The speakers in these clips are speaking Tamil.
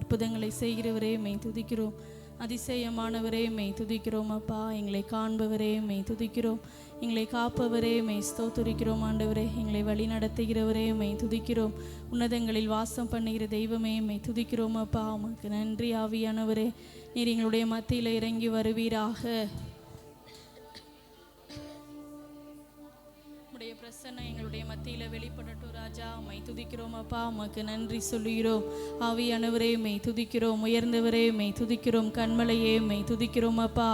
அற்புதங்களை செய்கிறவரே மெய் துதிக்கிறோம். அதிசயமானவரே மெய் துதிக்கிறோம். அப்பா, எங்களை காண்பவரே மெய் துதிக்கிறோம். எங்களை காப்பவரே மெய் ஸ்தோத்திரிக்கிறோம். ஆண்டவரே, எங்களை வழி நடத்துகிறவரே மெய் துதிக்கிறோம். உன்னதங்களில் வாசம் பண்ணுகிற தெய்வமே மெய் துதிக்கிறோம். அப்பா, உமக்கு நன்றி. ஆவியானவரே, நீர் எங்களுடைய மத்தியில் இறங்கி வருவீராக. உம்முடைய பிரசன்னம் எங்களுடைய மத்தியில் வெளிப்படட்டும் ராஜா. மெய் துதிக்கிறோம். அப்பா, உமக்கு நன்றி சொல்லுகிறோம். ஆவியானவரே மெய் துதிக்கிறோம். உயர்ந்தவரே மெய் துதிக்கிறோம். கண்மலையே மெய் துதிக்கிறோம். அப்பா,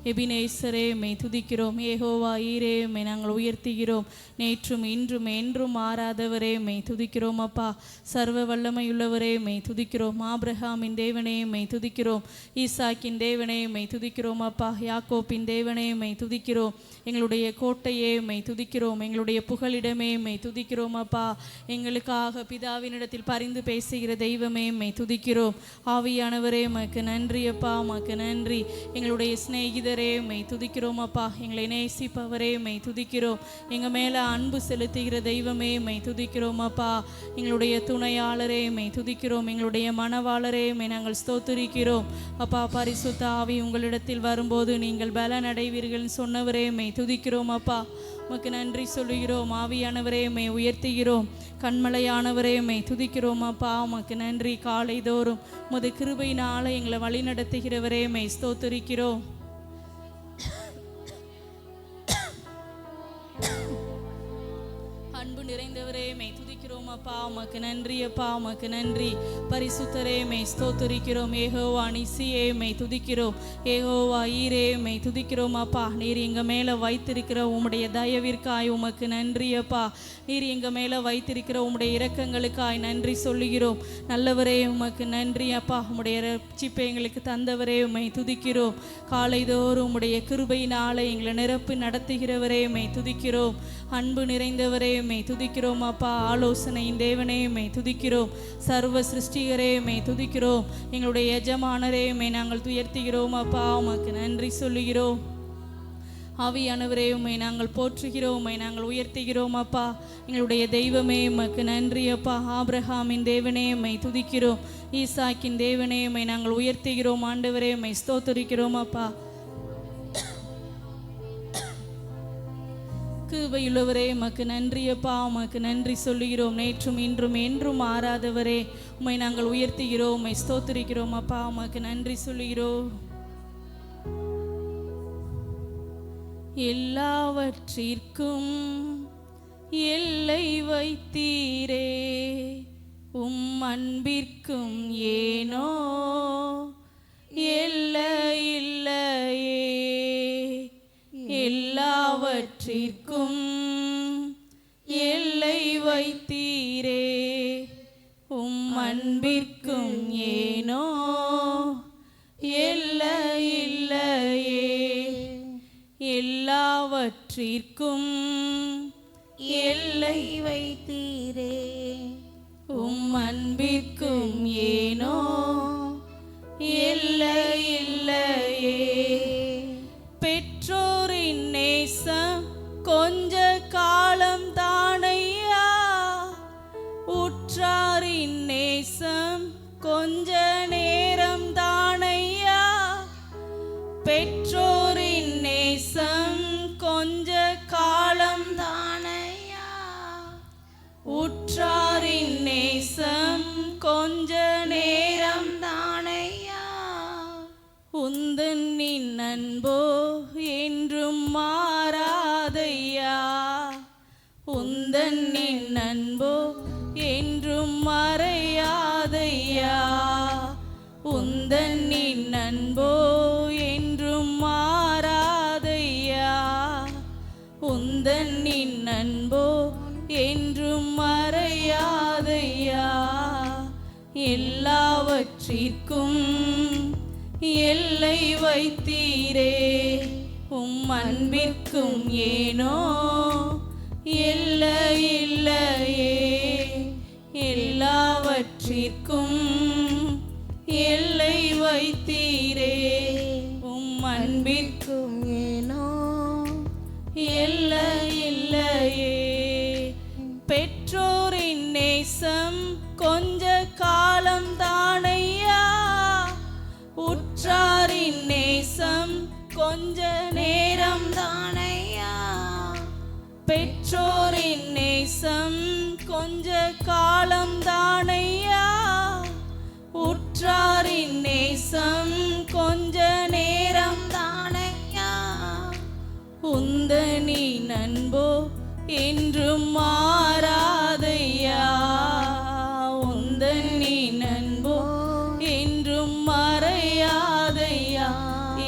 எபினேசரே மெய் துதிக்கிறோம். ஏகோவா ஈரே மெய் நாங்கள் உயர்த்துகிறோம். நேற்றும் இன்றும் என்றும் மாறாதவரே மெய் துதிக்கிறோம். அப்பா, சர்வ வல்லமையுள்ளவரே மெய் துதிக்கிறோம். ஆபிரகாமின் தேவனே மெய் துதிக்கிறோம். ஈசாக்கின் தேவனே மெய் துதிக்கிறோம். அப்பா, யாக்கோப்பின் தேவனே மெய் துதிக்கிறோம். எங்களுடைய கோட்டையே மெய் துதிக்கிறோம். எங்களுடைய புகலிடமே மெய் துதிக்கிறோம். அப்பா, எங்களுக்காக பிதாவினிடத்தில் பரிந்து பேசுகிற தெய்வமே மெய் துதிக்கிறோம். ஆவியானவரே உமக்கு நன்றி. அப்பா, உமக்கு நன்றி. எங்களுடைய சிநேகிதரே மெய் துதிக்கிறோம். அப்பா, எங்களை நேசிப்பவரே மெய் துதிக்கிறோம். எங்கள் மேலே அன்பு செலுத்துகிற தெய்வமே மெய் துதிக்கிறோம். அப்பா, எங்களுடைய துணையாளரே மெய் துதிக்கிறோம். எங்களுடைய மனவாளரே மெய் நாங்கள் ஸ்தோத்திரிக்கிறோம். அப்பா, பரிசுத்த ஆவி உங்களிடத்தில் வரும்போது நீங்கள் பலன் அடைவீர்கள் சொன்னவரே மெய் துதிக்கிறோம். அப்பா, உமக்கு நன்றி சொல்லுகிறோம். ஆவியானவரே மெய் உயர்த்துகிறோம். கண்மலையானவரே மெய் துதிக்கிறோம். அப்பா, உமக்கு நன்றி. காலை தோறும் உமது கிருபையினால எங்களை வழி நடத்துகிறவரே மெய் ஸ்தோத்திரிக்கிறோம். அன்பு நிறைந்தவரே மெய் துதிக்கிறோம். அப்பா, உமக்கு நன்றி. அப்பா, உமக்கு நன்றி. பரிசுத்தரே மெய் ஸ்தோத்திரிக்கிறோம். ஏகோவா நிசியே மெய் துதிக்கிறோம். ஏகோவா ஈரே மெய் துதிக்கிறோம். அப்பா, நீர் எங்கள் மேலே வைத்திருக்கிற உம்முடைய தயவிற்காய் உமக்கு நன்றி. அப்பா, நீர் எங்கள் மேலே வைத்திருக்கிற உம்முடைய இரக்கங்களுக்காய் நன்றி சொல்லுகிறோம். நல்லவரே உமக்கு நன்றி. அப்பா, உம்முடைய ரட்சிப்பை எங்களுக்கு தந்தவரே மெய் துதிக்கிறோம். காலைதோறும் உம்முடைய கிருபையினால எங்களை நிரப்பி நடத்துகிறவரே மெய் துதிக்கிறோம். அன்பு நிறைந்தவரே மெய் துதிக்கிறோம். அப்பா, ஆலோசனையின் தேவனே மெய் துதிக்கிறோம். சர்வ சிருஷ்டிகரே மெய் துதிக்கிறோம். எங்களுடைய எஜமானரே மெய் நாங்கள் துயர்த்துகிறோம். அப்பா, உமக்கு நன்றி சொல்லுகிறோம். ஆவியானவரே உம்மை நாங்கள் போற்றுகிறோம். உம்மை நாங்கள் உயர்த்துகிறோம். அப்பா, எங்களுடைய தெய்வமே உமக்கு நன்றி. அப்பா, ஆபிரகாமின் தேவனே உம்மை துதிக்கிறோம். ஈசாக்கின் தேவனே உம்மை நாங்கள் உயர்த்துகிறோம். ஆண்டவரே உம்மை ஸ்தோத்திரிக்கிறோம். அப்பா, கிருபையுள்ளவரே உமக்கு நன்றி. அப்பா, உமக்கு நன்றி சொல்லுகிறோம். நேற்றும் இன்றும் என்றும் மாறாதவரே உம்மை நாங்கள் உயர்த்துகிறோம். உம்மை ஸ்தோத்திரிக்கிறோம். அப்பா, உமக்கு நன்றி சொல்லுகிறோம். எல்லாவற்றிற்கும் எல்லை வைத்தீரே, உம் அன்பிற்கும் ஏனோ எல்லையில்லையே. எல்லாவற்றிற்கும் எல்லை வைத்தீரே, உம் அன்பிற்கும் ஏனோ எல்லையில்லையே. எல்லாவற்றிற்கும் எல்லை வைத்தீரே, உம் அன்பிற்கும் ஏனோ எல்லையில்லையே. பெற்றோரின் நேசம் கொஞ்ச காலம் தானையா, உற்றாரின் நேசம் கொஞ்ச நேரம் தானையா. பெற்றோரின் நேசம் கொஞ்ச காலம் தானையா, உற்றாரின் நேசம் கொஞ்ச நேரம் தானையா. உந்தன்னின் அன்போ என்றும் மாறாதையா, உந்தன்னின் அன்போ என்றும் மறையாதையா. உந்தன்னின் அன்போ என்றும் மாறாதையா, உந்தன்னின் அன்போ என்றும் மறையாதையா. எல்லாவற்றிற்கும் எல்லை வைத்தீரே, உம் அன்பிற்கும் ஏனோ எல்லையில்லையே. எல்லாவற்றிற்கும் எல்லை வைத்தீரே, உம் அன்பிற்கும் ஏனோ எல்லையில்லையே. பெற்றோரின் நேசம் கொஞ்ச காலம் தானையா,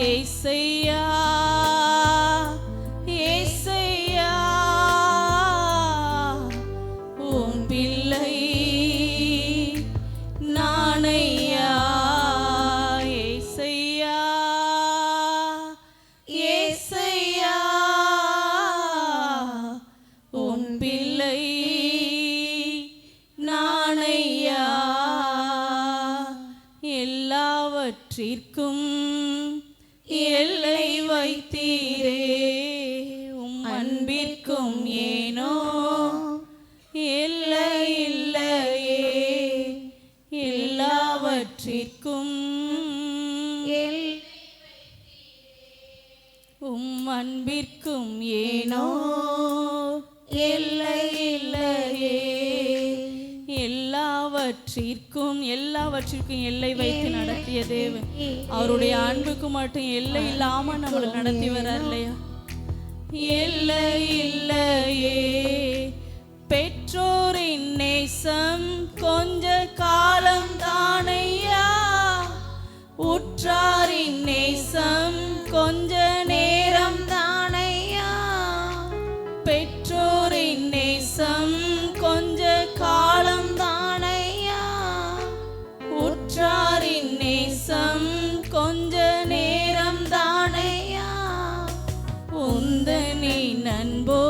ஏசையா ஏசையா உம் பிள்ளை நானையா. ஏசையா ஏசையா உம் பிள்ளை நானையா. எல்லாவற்றிற்கும் எல்லை வைத்தீரே உம் அன்பிற்கும் ஏனோ எல்லை இல்லையே. எல்லாவற்றிற்கும் உம் அன்பிற்கும் ஏனோ எல்லை இல்லையே. எல்லாவற்றிற்கும் எல்லை வைத்து நடத்திய தேவன் அவருடைய அன்புக்கு மட்டும் எல்லை இல்லாம நம்மளை நடத்தி வர்றார் இல்லையா? எல்லை இல்லையே. பெற்றோரின் நேசம் கொஞ்ச காலம் தானையா, உற்றாரின் நேசம் கொஞ்ச நேரம் தானையா. பெற்றோரின் நேசம் கொஞ்ச காலம் தானையா, உற்றாரின் நேசம் கொஞ்ச நேரம் தானையா. உந்தனின் அன்போ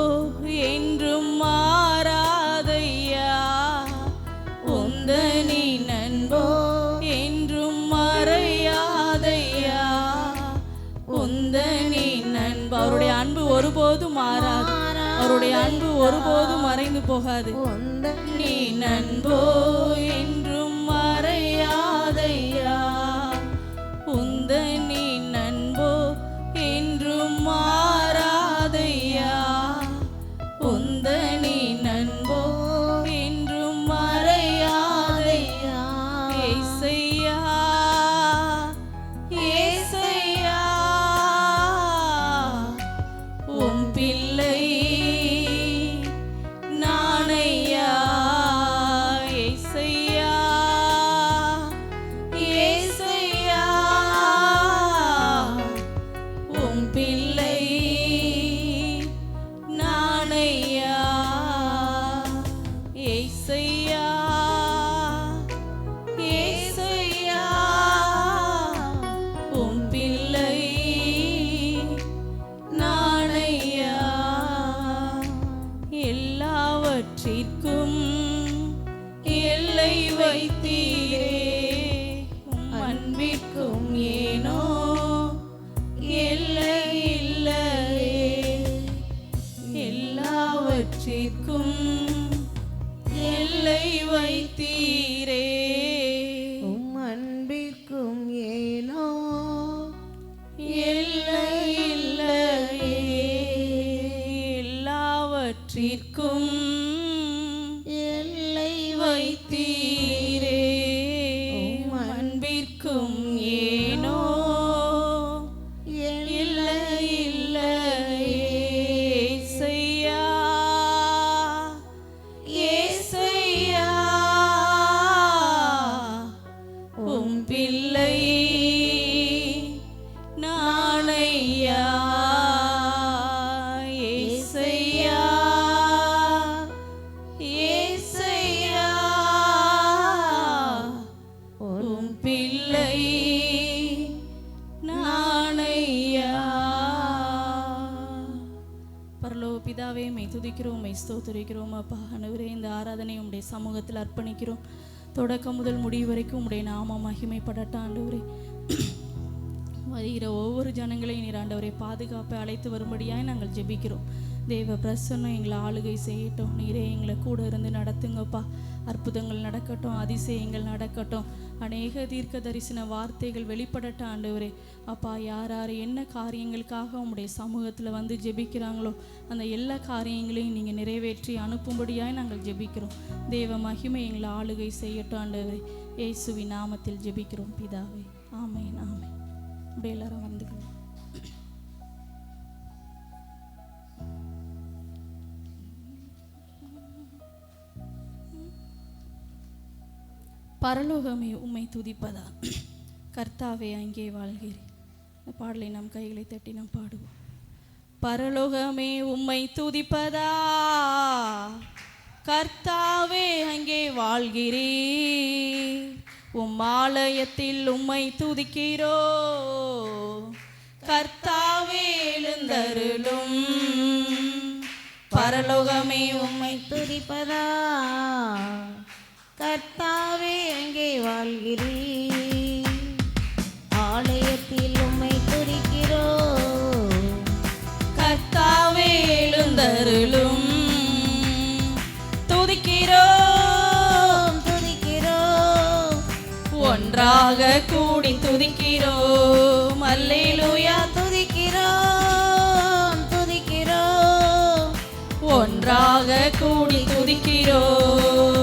என்றும் மாறாதையா, உந்தனின் அன்போ என்றும் மறையாதையா. உந்தனின் அன்பு, அவருடைய அன்பு ஒருபோதும் மாறாது, அவருடைய அன்பு ஒருபோதும் மறைந்து போகாது. நீ அன்போ என்றும் மறையாதையா, உந்தனின் அன்போ என்றும் மாறாதையா, உந்தனின் அன்போ என்றும் மறையாதையா. ஏசையா ஏசையா உம் பிள்ளை நானையா. ஏசையா ஏசையா உம் பிள்ளை நானையா. ஏசையா ஏசையா உம் பிள்ளை நானையா. எல்லாவற்றிற்கும் எல்லை வைத்தீரே உம் அன்பிற்கும் ஏனோ எல்லை இல்லையே. எல்லாவற்றிற்கும் எல்லை வைத்தீரே உம் அன்பிற்கும் ஏனோ எல்லை இல்லையே. எல்லாவற்றிற்கும் எல்லை வைத்தீரே உம் அன்பிற்கும் ஏனோ எல்லை இல்லையே. ஏசையா ஏசையா உம் பிள்ளை நானையா. ஏசையா ஏசையா உம் பிள்ளை நானையா. பரலோக பிதாவே, மை துதிக்கிறோம், மை ஸ்தோத்திரிக்கிறோம் அப்பா. ஆண்டவரே, இந்த ஆராதனை உம்முடைய சமூகத்தில் அர்ப்பணிக்கிறோம். தொடக்கம் முதல் முடிவு வரைக்கும் உம்முடைய நாமம் மகிமைப்படட்டும் ஆண்டவரே. வருகிற ஒவ்வொரு ஜனங்களையும் நீர் ஆண்டவரை பாதுகாப்பை அழைத்து வரும்படியாய் நாங்கள் ஜெபிக்கிறோம். தேவ பிரசன்னம் எங்களை ஆளுகை செய்யட்டும். நீரே எங்களை கூட இருந்து நடத்துங்கப்பா. அற்புதங்கள் நடக்கட்டும், அதிசயங்கள் நடக்கட்டும், அநேக தீர்க்க தரிசன வார்த்தைகள் வெளிப்படட்டும் ஆண்டவரே. அப்பா, யார் யார் என்ன காரியங்களுக்காக உம்முடைய சமூகத்தில் வந்து ஜெபிக்கிறாங்களோ அந்த எல்லா காரியங்களையும் நீங்கள் நிறைவேற்றி அனுப்பும்படியாய் நாங்கள் ஜெபிக்கிறோம். தேவ மகிமை எங்களை ஆளுகை செய்யட்டும் ஆண்டவரே. இயேசுவின் நாமத்தில் ஜெபிக்கிறோம் பிதாவே, ஆமென் ஆமென். அப்படியே எல்லாரும் வந்துக்கணும். பரலோகமே உம்மை துதிப்பதா, கர்த்தாவே அங்கே வாழ்கிறேன். இந்த பாடலை நாம் கைகளை தட்டி நாம் பாடுவோம். பரலோகமே உம்மை துதிப்பதா, கர்த்தாவே அங்கே வாழ்கிறே, உம் ஆலயத்தில் உம்மை துதிக்கிறோ, கர்த்தாவே எழுந்தருளும். பரலோகமே உம்மை துதிப்பதா, கர்த்தாவே அங்கே வாழ்கிறே, ஆலயத்தில் உம்மை துதிக்கிறோ, கர்த்தாவே எழுந்தருளும். துதிக்கிறோம் துதிக்கிறோம், ஒன்றாக கூடி துதிக்கிறோம். அல்லேலூயா. துதிக்கிறோம் துதிக்கிறோம், ஒன்றாக கூடி துதிக்கிறோம்.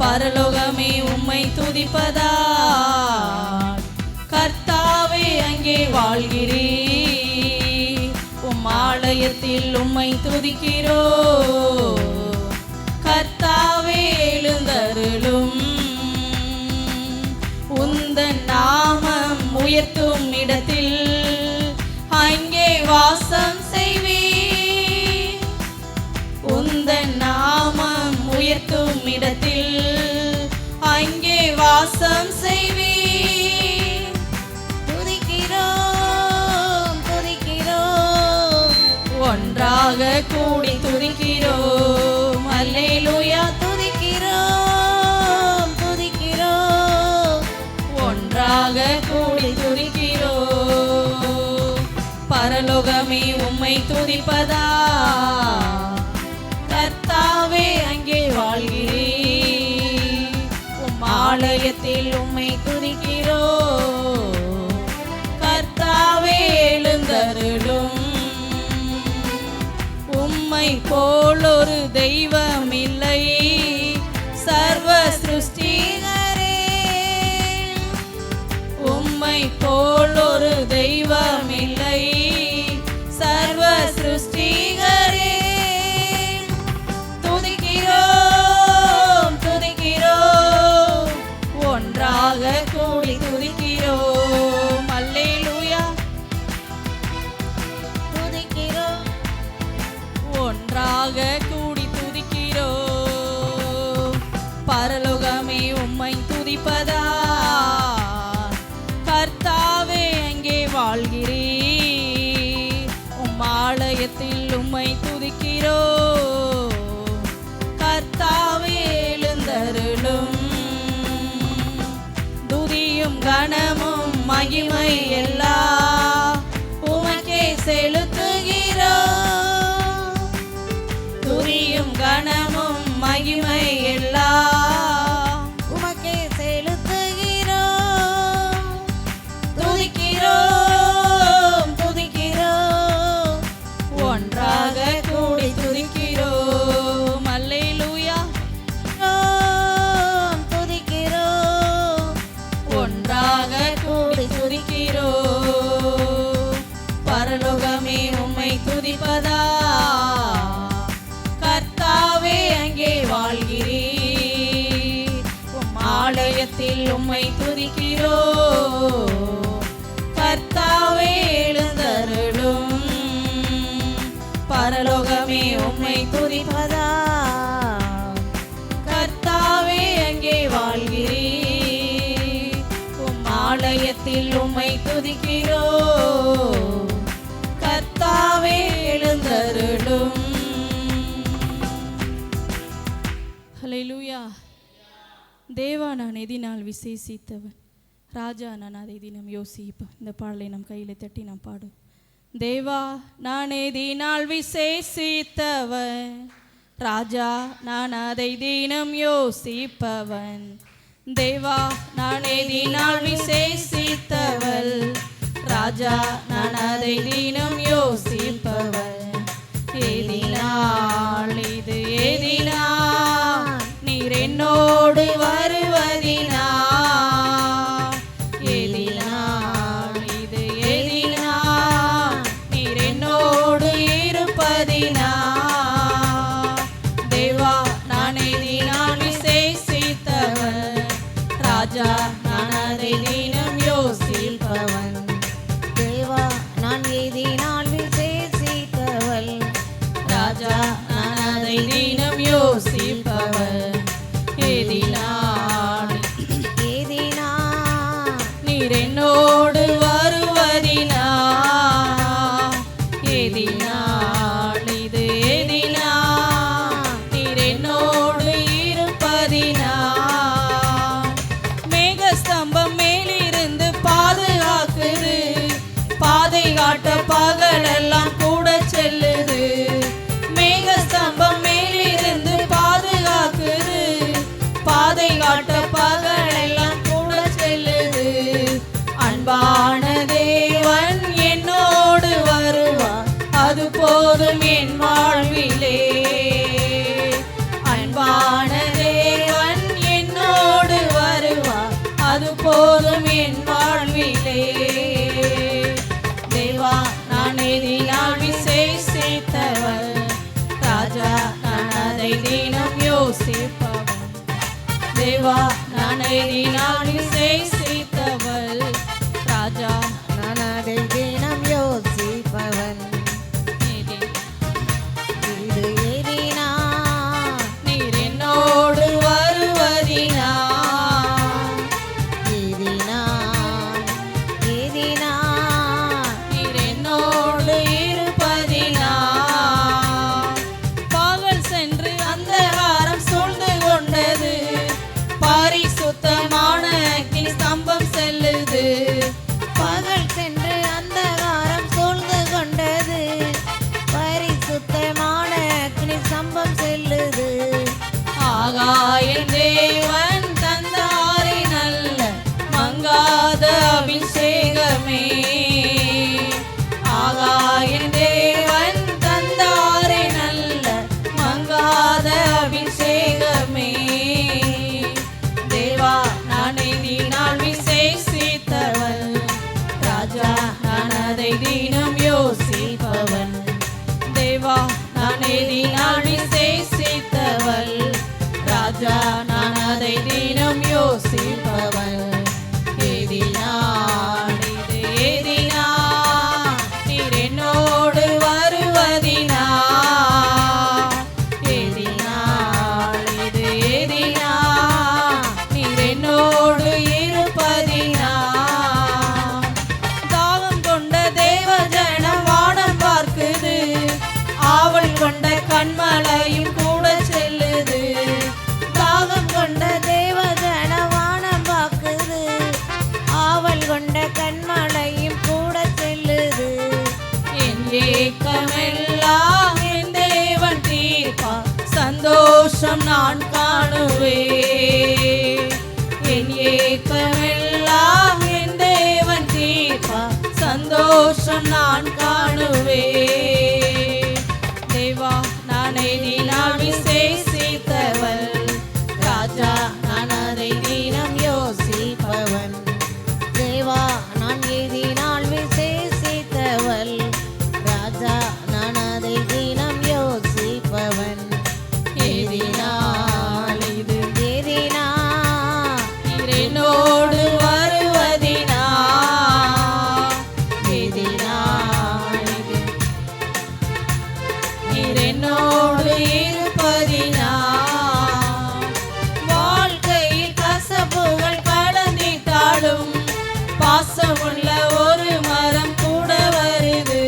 பரலோகமே உம்மை துதிப்பதா, கர்த்தாவே அங்கே வாழ்கிறே, உம் ஆலயத்தில் உம்மை துதிக்கிறோ, கர்த்தாவே எழுந்தருளும். உந்தன் நாமம் உயர்த்தும் இடத்தில் அங்கே வாசம் செய்வீர். உந்தன் நாமம் உயர்த்தும் இடத்தில் அங்கே வாசம் செய்வீர். துதிக்கிறோம் துதிக்கிறோம், ஒன்றாக கூடி துதிக்கிறோம். அல்லேலூயா. துதிக்கிறோம் துதிக்கிறோம், ஒன்றாக கூடி துதிக்கிறோம். பரலோகமே உம்மை துதிப்பதா, கர்த்தாவே அங்கே வாழ்கிறே, உம் ஆலயத்தில் உம்மை துதிக்கிறோ, கர்த்தாவே எழுந்தருளும். உம்மை போல் ஒரு தெய்வம் இல்லை சர்வ சிருஷ்டிகரே, உம்மை போல் ஒரு தெய்வம் இல்லை சர்வ சிருஷ்டிகரே. துதிக்கிறோம் துதிக்கிறோம், ஒன்றாக கூடி துதிக்கிறோம். அல்லேலூயா. துதிக்கிறோம் ஒன்றாக கூடி துதிக்கிறோம். பரலோகமே உம்மை துதிப்பதா, கர்த்தாவே அங்கே வாழ்கிறே, உம் ஆலயத்தில் உம்மை துதிக்கிறோ, கர்த்தாவே எழுந்தருளும். துதியும் கனமும் மகிமை எல்லாம் உமக்கே செலுத்துகிறோம். துதியும் கனமும் மகிமை எல்லாம் உமக்கே செலுத்துகிறோம். துதிக்கிறோம் துதிக்கிறோம், ஒன்றாக கூடி துதிக்கிறோம். அல்லேலூயா. துதிக்கிறோம், ஒன்றாக கூடி துதிக்கிறோம். பரலோகமே உம்மை துதிப்பதா, கர்த்தாவே அங்கே வாழ்கிறே, உம் ஆலயத்தில் உம்மை துதிக்கிறோ, கர்த்தாவே எழுந்தருளும். பரலோகமே உம்மை துதிப்பதா, கர்த்தாவே அங்கே வாழ்கிறே, உம் ஆலயத்தில் உம்மை துதிக்கிறோ, கர்த்தாவே எழுந்தருளும். ஹல்லேலூயா. தேவா நான் எதினால் விசேஷித்தவன், ராஜா நான் அதை தினம் யோசிப்பேன். இந்த பாடலை நம் கையில் தட்டி நாம் பாடும். தேவா நான் எதினால் விசேஷித்தவன், ராஜா நான் அதை தினம் யோசிப்பவன். தேவா நான் எதினால் விசேஷித்தவள், ராஜா நான் அதை தினம் யோசிப்பவள். எதினால் இது எதினால் நீர் என்னோடு வருவதினா, எதினால் இது எதினால் நீர் என்னோடு இருப்பதினா. தேவா நான் எதினால் விசேஷித்தவன், ராஜா நான் அதை தினம் யோசிப்பவன். நீர் என்னோடு வருவதினா எதினால் இது எதினா நீர் என்னோடு இருப்பதினா மேகஸ்தம்பம் மேலிருந்து பாதுகாக்குது பாதை காட்ட பகலெல்லாம் கூட செல்லுது மேகஸ்தம்பம் மேலிருந்து பாதுகாக்குது பாதை காட்ட பகலெல்லாம் கூட செல்லுது அன்பான தேவன் என்னோடு வருவார் அது போதும் என் வாழ்விலே அன்பான தேவன் என்னோடு வருவார் அது போதும் என் வாழ்விலே தேவா நான் எதினால் விசேஷித்தவர் ராஜா நான் அதை தினம் யோசிப்பவன் தேவா நான் எதினால் விசேஷித்தவர் ராஜா நான் அதை தினம் யோசிப்பவன் இது எதினா நீர் என்னோடு வருவதினா எதினா எதினா நீர் என்னோடு இருப்பதினா பகல் சென்று அந்தகாரம் சூழ்ந்து கொண்டது பரிசுத்தமான அக்கினி ஸ்தம்பம் செல்லுது பகல் சென்று அந்தகாரம் சூழ்ந்து கொண்டது பரிசுத்தமான அக்கினி ஸ்தம்பம் செல்லுது ஆகாய தேவன் தந்தாரே நல்ல மங்காத அபிஷேகமே ஆகாய தேவன் தந்தாரே நல்ல மங்காத அபிஷேகமே தேவா நான் எதினால் விசேஷித்தவன் ராஜா நான் அதை தினம் யோசிப்பவன் தேவா நான் எதினால் விசேஷித்தவள் ராஜா நான் அதை தினம் யோசிப்பவள் எதினால் இது எதினா நீர் என்னோடு வருவதினா எதினால் இது எதினா நீர் என்னோடு இருப்பதினா தாகம் கொண்ட தேவ ஜனம் வானம் பார்க்குது ஆவல் கொண்ட கண்மலையும் கூட செல்லுது தாகம் கொண்ட தேவஜன வானம் பார்க்குது ஆவல் கொண்ட கண்மலையும் கூட செல்லுது என் ஏக்கமெல்லாம் என் தேவன் தீர்ப்பா சந்தோஷம் நான் காணுவே என் ஏக்கமெல்லாம் என் தேவன் தீர்ப்பா சந்தோஷம் நான் காணுவே தேவா நான் எதினால் விசேஷித்தவள் ராஜா நான் அதை தினம் யோசிப்பவன் தேவா நான் எதினால் விசேஷித்தவள் ராஜா நான் அதை தினம் யோசிப்பவன் எதினால் இது எதினா நீர் என்னோடு வருவதினா எதினால் இது நீர் என்னோடு இருப்பதினா வாழ்க்கையில் கசப்புகள் கலந்திட்டாலும் பாசமுள்ள ஒரு மரம் கூட வருது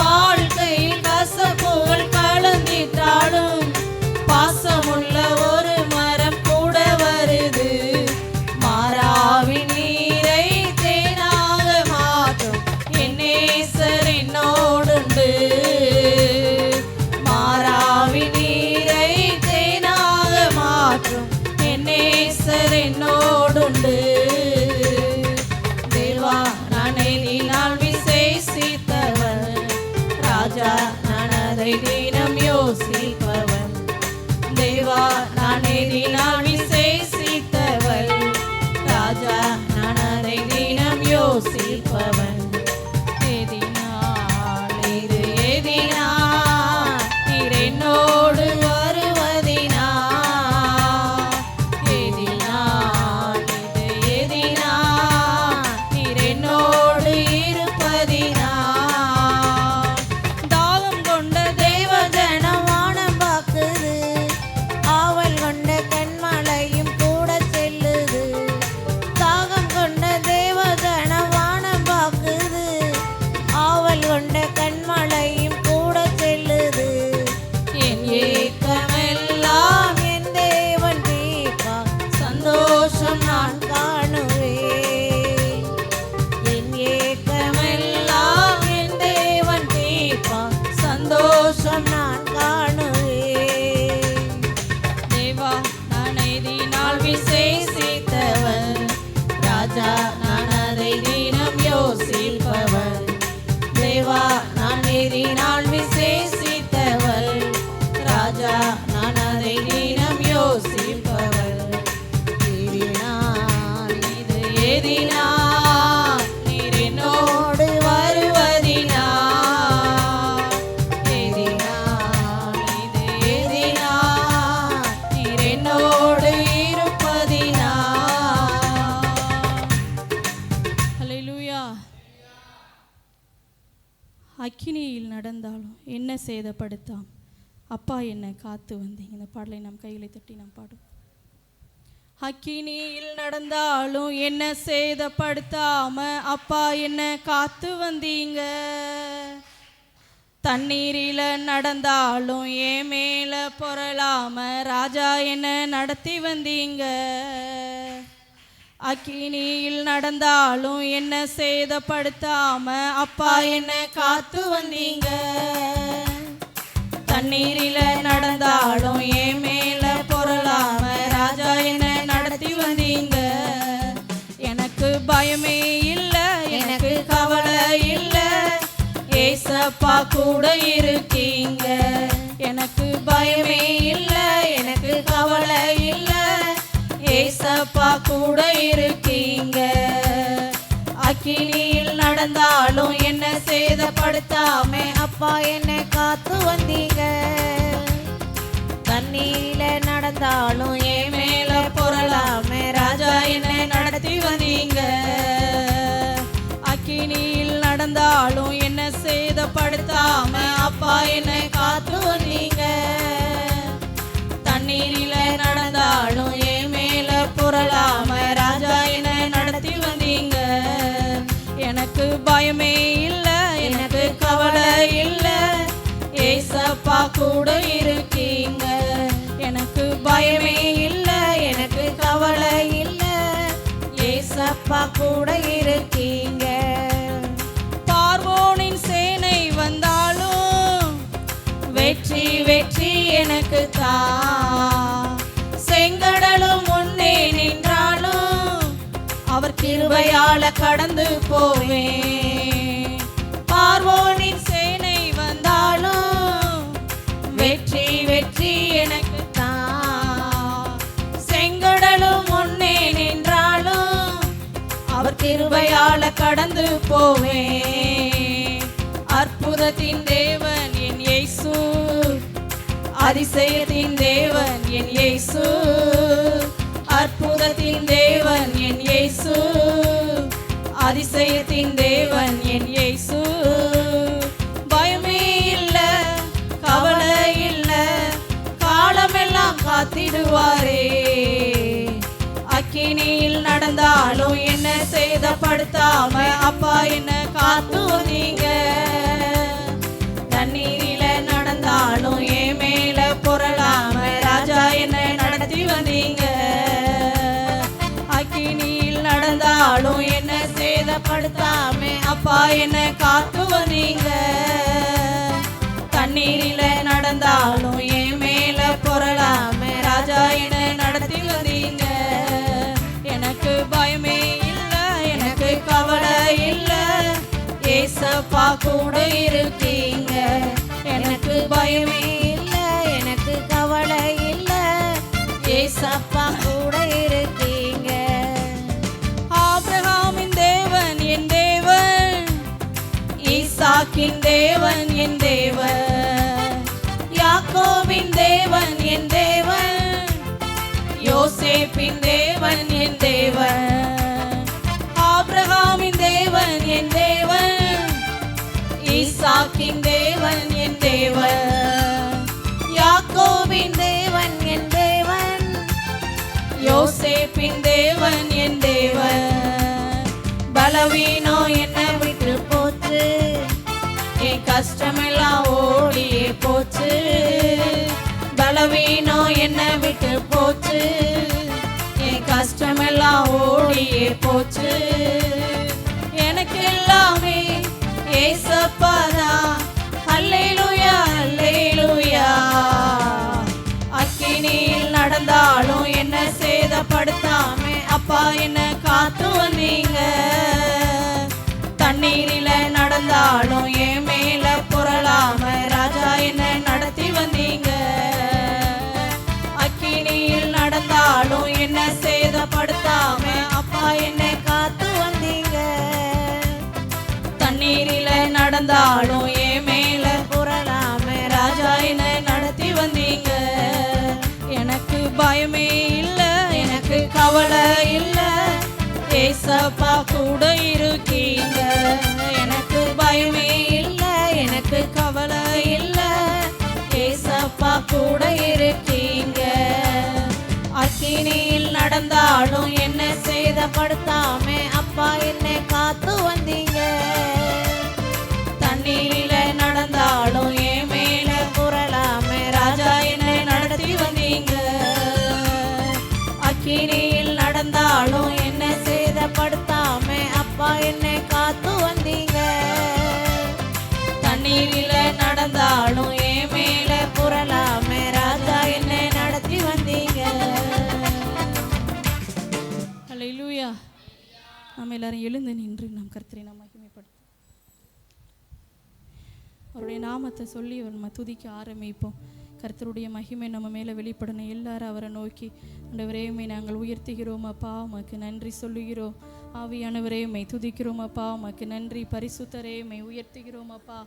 வாழ்க்கையில் கசப்புகள் கலந்திட்டாலும் பாசமுள்ள ஒரு மரம் கூட வருது மாறாவின் நீரை தேனாக மாற்றும் என் நேசர் என்னோடுண்டு மாறாவின் நீரை தேனாக மாற்றும் என் நேசர் என்னோடுண்டு தேவா நான் எதினால் விசேஷித்தவன் ராஜா நான் அதை தினம் யோசிப்பவன் தேவா நான் எதினால் விசேஷித்தவள் ராஜா நான் அதை தினம் யோசிப்பவன் எதினால் இது எதினா நீர் என்னோடு வருவதினா எதினால் இது எதினா நீர் என்னோடு இருப்பதினா தாகம் கொண்ட தேவஜன வானம் பார்க்குது ஆவல் கொண்ட கண்மலையும் கூட செல்லுது தாகம் கொண்ட தேவ ஏதினா நீர் என்னோடு வருவதினா ஏதினா இது ஏதினா நீர் என்னோடு இருப்பதினா. ஹல்லேலூயா. அக்கினியில் நடந்தாலும் என்ன சேதப்படுத்தாம் அப்பா என்னை காத்து வந்தீங்க. இந்த பாடலை நாம் கைகளை தட்டி நாம் பாடும். அக்கினியில் நடந்தாலும் என்ன சேதப்படுத்தாம அப்பா என்னை காத்து வந்தீங்க. தண்ணீரில் நடந்தாலும் ஏன் மேல பொறலாம ராஜா என்னை நடத்தி வந்தீங்க. அக்கினியில் நடந்தாலும் என்ன சேதப்படுத்தாம அப்பா என்னை காத்து வந்தீங்க. தண்ணீரில நடந்தாலும் ஏன் மேல பொறலாம ராஜா என்னை நடத்தி வந்தீங்க. எனக்கு பயமே இல்லை, எனக்கு கவலை இல்லை, ஏசப்பா கூட இருக்கீங்க. எனக்கு பயமே இல்லை, எனக்கு கவலை இல்லை, ஏசப்பா கூட இருக்கீங்க. அக்கினியில் நடந்தாலும் என்ன சேதப்படுத்தாம அப்பா என்னை காத்து வந்தீங்க. தண்ணீரில நடந்தாலும் ஏன் மேல பொறலாம ராஜா என்னை நடத்தி வந்தீங்க. அக்கினியில் நடந்தாலும் என்ன சேதப்படுத்தாம அப்பா என்னை காத்து வந்தீங்க. தண்ணீரில நடந்தாலும் ஏன் மேல பொறலாம ராஜா என்னை நடத்தி வந்தீங்க. எனக்கு பயமே இல்லை, எனக்கு கவலை இல்லை, ஏசப்பா கூட இருக்கீங்க. எனக்கு பயமே இல்லை, எனக்கு கவலை இல்லை, ஏசப்பா கூட இருக்கீங்க. பார்வோனின் சேனை வந்தாலும் வெற்றி வெற்றி எனக்கு தான். செங்கடலும் முன்னே நின்றாலும் அவர் கிருபையால கடந்து போவேன். பார்வோனின் சேனை வந்தாலும் வெற்றி வெற்றி எனக்கு தான். செங்கடலும் முன்னே நின்றாலும் அவர் கிருபையால கடந்து போவேன். அற்புதத்தின் தேவன் என் இயேசு, அதிசயத்தின் தேவன் என் இயேசு, அற்புதத்தின் தேவன் என் இயேசு, அதிசயத்தின் தேவன் என் இயேசு. பயமே இல்லை, கவலை இல்லை, காலமெல்லாம் காத்திடுவாரே. அக்கினியில் நடந்தாலும் என்ன சேதப்படுத்தாம அப்பா என்ன காத்து வந்தீங்க. தண்ணீரில நடந்தாலும் ஏன் மேல பொறலாம ராஜா என்னை நடத்தி வந்தீங்க. அக்கினியில் நடந்தாலும் என்ன சேதப்படுத்தாம அப்பா என்னை காத்து வந்தீங்க. தண்ணீரில நடந்தாலும் ஏன் மேல பொறலாம ராஜா என்னை நடத்தி வந்தீங்க. எனக்கு பயமே இல்லை, எனக்கு கவலை இல்லை, ஏசப்பா கூட இருக்கீங்க. எனக்கு பயமே இல்லை, எனக்கு கவலை இல்லை, ஏசப்பா கூட இருக்கீங்க. ஆபிரகாமின் தேவன் என் தேவன், ஈசாக்கின் தேவன் என் தேவன், யாக்கோபின் தேவன் என் தேவன், யோசேப்பின் தேவன் என் தேவன். ஆபிரகாமின் தேவன் என் தேவன், ஈசாக்கின் தேவன் என் தேவன், யாக்கோபின் தேவன் என் தேவன், யோசேப்பின் தேவன் என் தேவன். பலவீனோ என்னை விட்டு போச்சு, என் கஷ்டமெல்லாம் ஓடியே போச்சு. பலவீனோ என்னை விட்டு போச்சு, என் கஷ்டமெல்லாம் ஓடியே போச்சு. எனக்கு எல்லாமே ஏசப்பா தான். அல்லேலூயா அல்லேலூயா. அக்கினியில் நடந்தாலும் என்ன சேதப்படுத்தாம அப்பா என்ன காத்து வந்தீங்க. தண்ணீரில நடந்தாலும் என் மேல புரளாம ராஜா என்ன நடத்தி வந்தீங்க. அக்கினியில் நடந்தாலும் என்ன சேதப்படுத்தாம அப்பா என்ன காத்து நடந்தாலும் என் மேல புரளாம ராஜா என்ன நடத்தி வந்தீங்க. எனக்கு பயமே இல்லை, எனக்கு கவலை இல்லை, ஏசப்பா கூட இருக்கீங்க. எனக்கு பயமே இல்லை, எனக்கு கவலை இல்லை, ஏசப்பா கூட இருக்கீங்க. அக்கினியில் நடந்தாலும் என்ன சேதப்படுத்தாம அப்பா என்னை காத்து வந்தீங்க. தண்ணீரில நடந்தாலும் என் மேல புரளாம ராஜா என்னை நடத்தி வந்தீங்க. அக்கினியில் நடந்தாலும் என்ன சேதப்படுத்தாம அப்பா என்னை காத்து வந்தீங்க. தண்ணீரில நடந்தாலும் என் மேல புரளாம ராஜா என்னை நடத்தி வந்தீங்க. அல்லேலூயா. நாம் எல்லாரும் எழுந்து நின்று நாம் கர்த்தரை நாம் மகிமைப்படுத்தும். அவருடைய நாமத்தை சொல்லி நம்ம துதிக்க ஆரம்பிப்போம். கர்த்தருடைய மகிமை நம்ம மேலே வெளிப்படணும். எல்லாரும் அவரை நோக்கி ஆண்டவரே உம்மை நாங்கள் உயர்த்துகிறோம் அப்பா, உமக்கு நன்றி சொல்லுகிறோம். ஆவியானவரே உம்மை துதிக்கிறோம் அப்பா, உமக்கு நன்றி. பரிசுத்தரே உம்மை உயர்த்துகிறோம் அப்பா.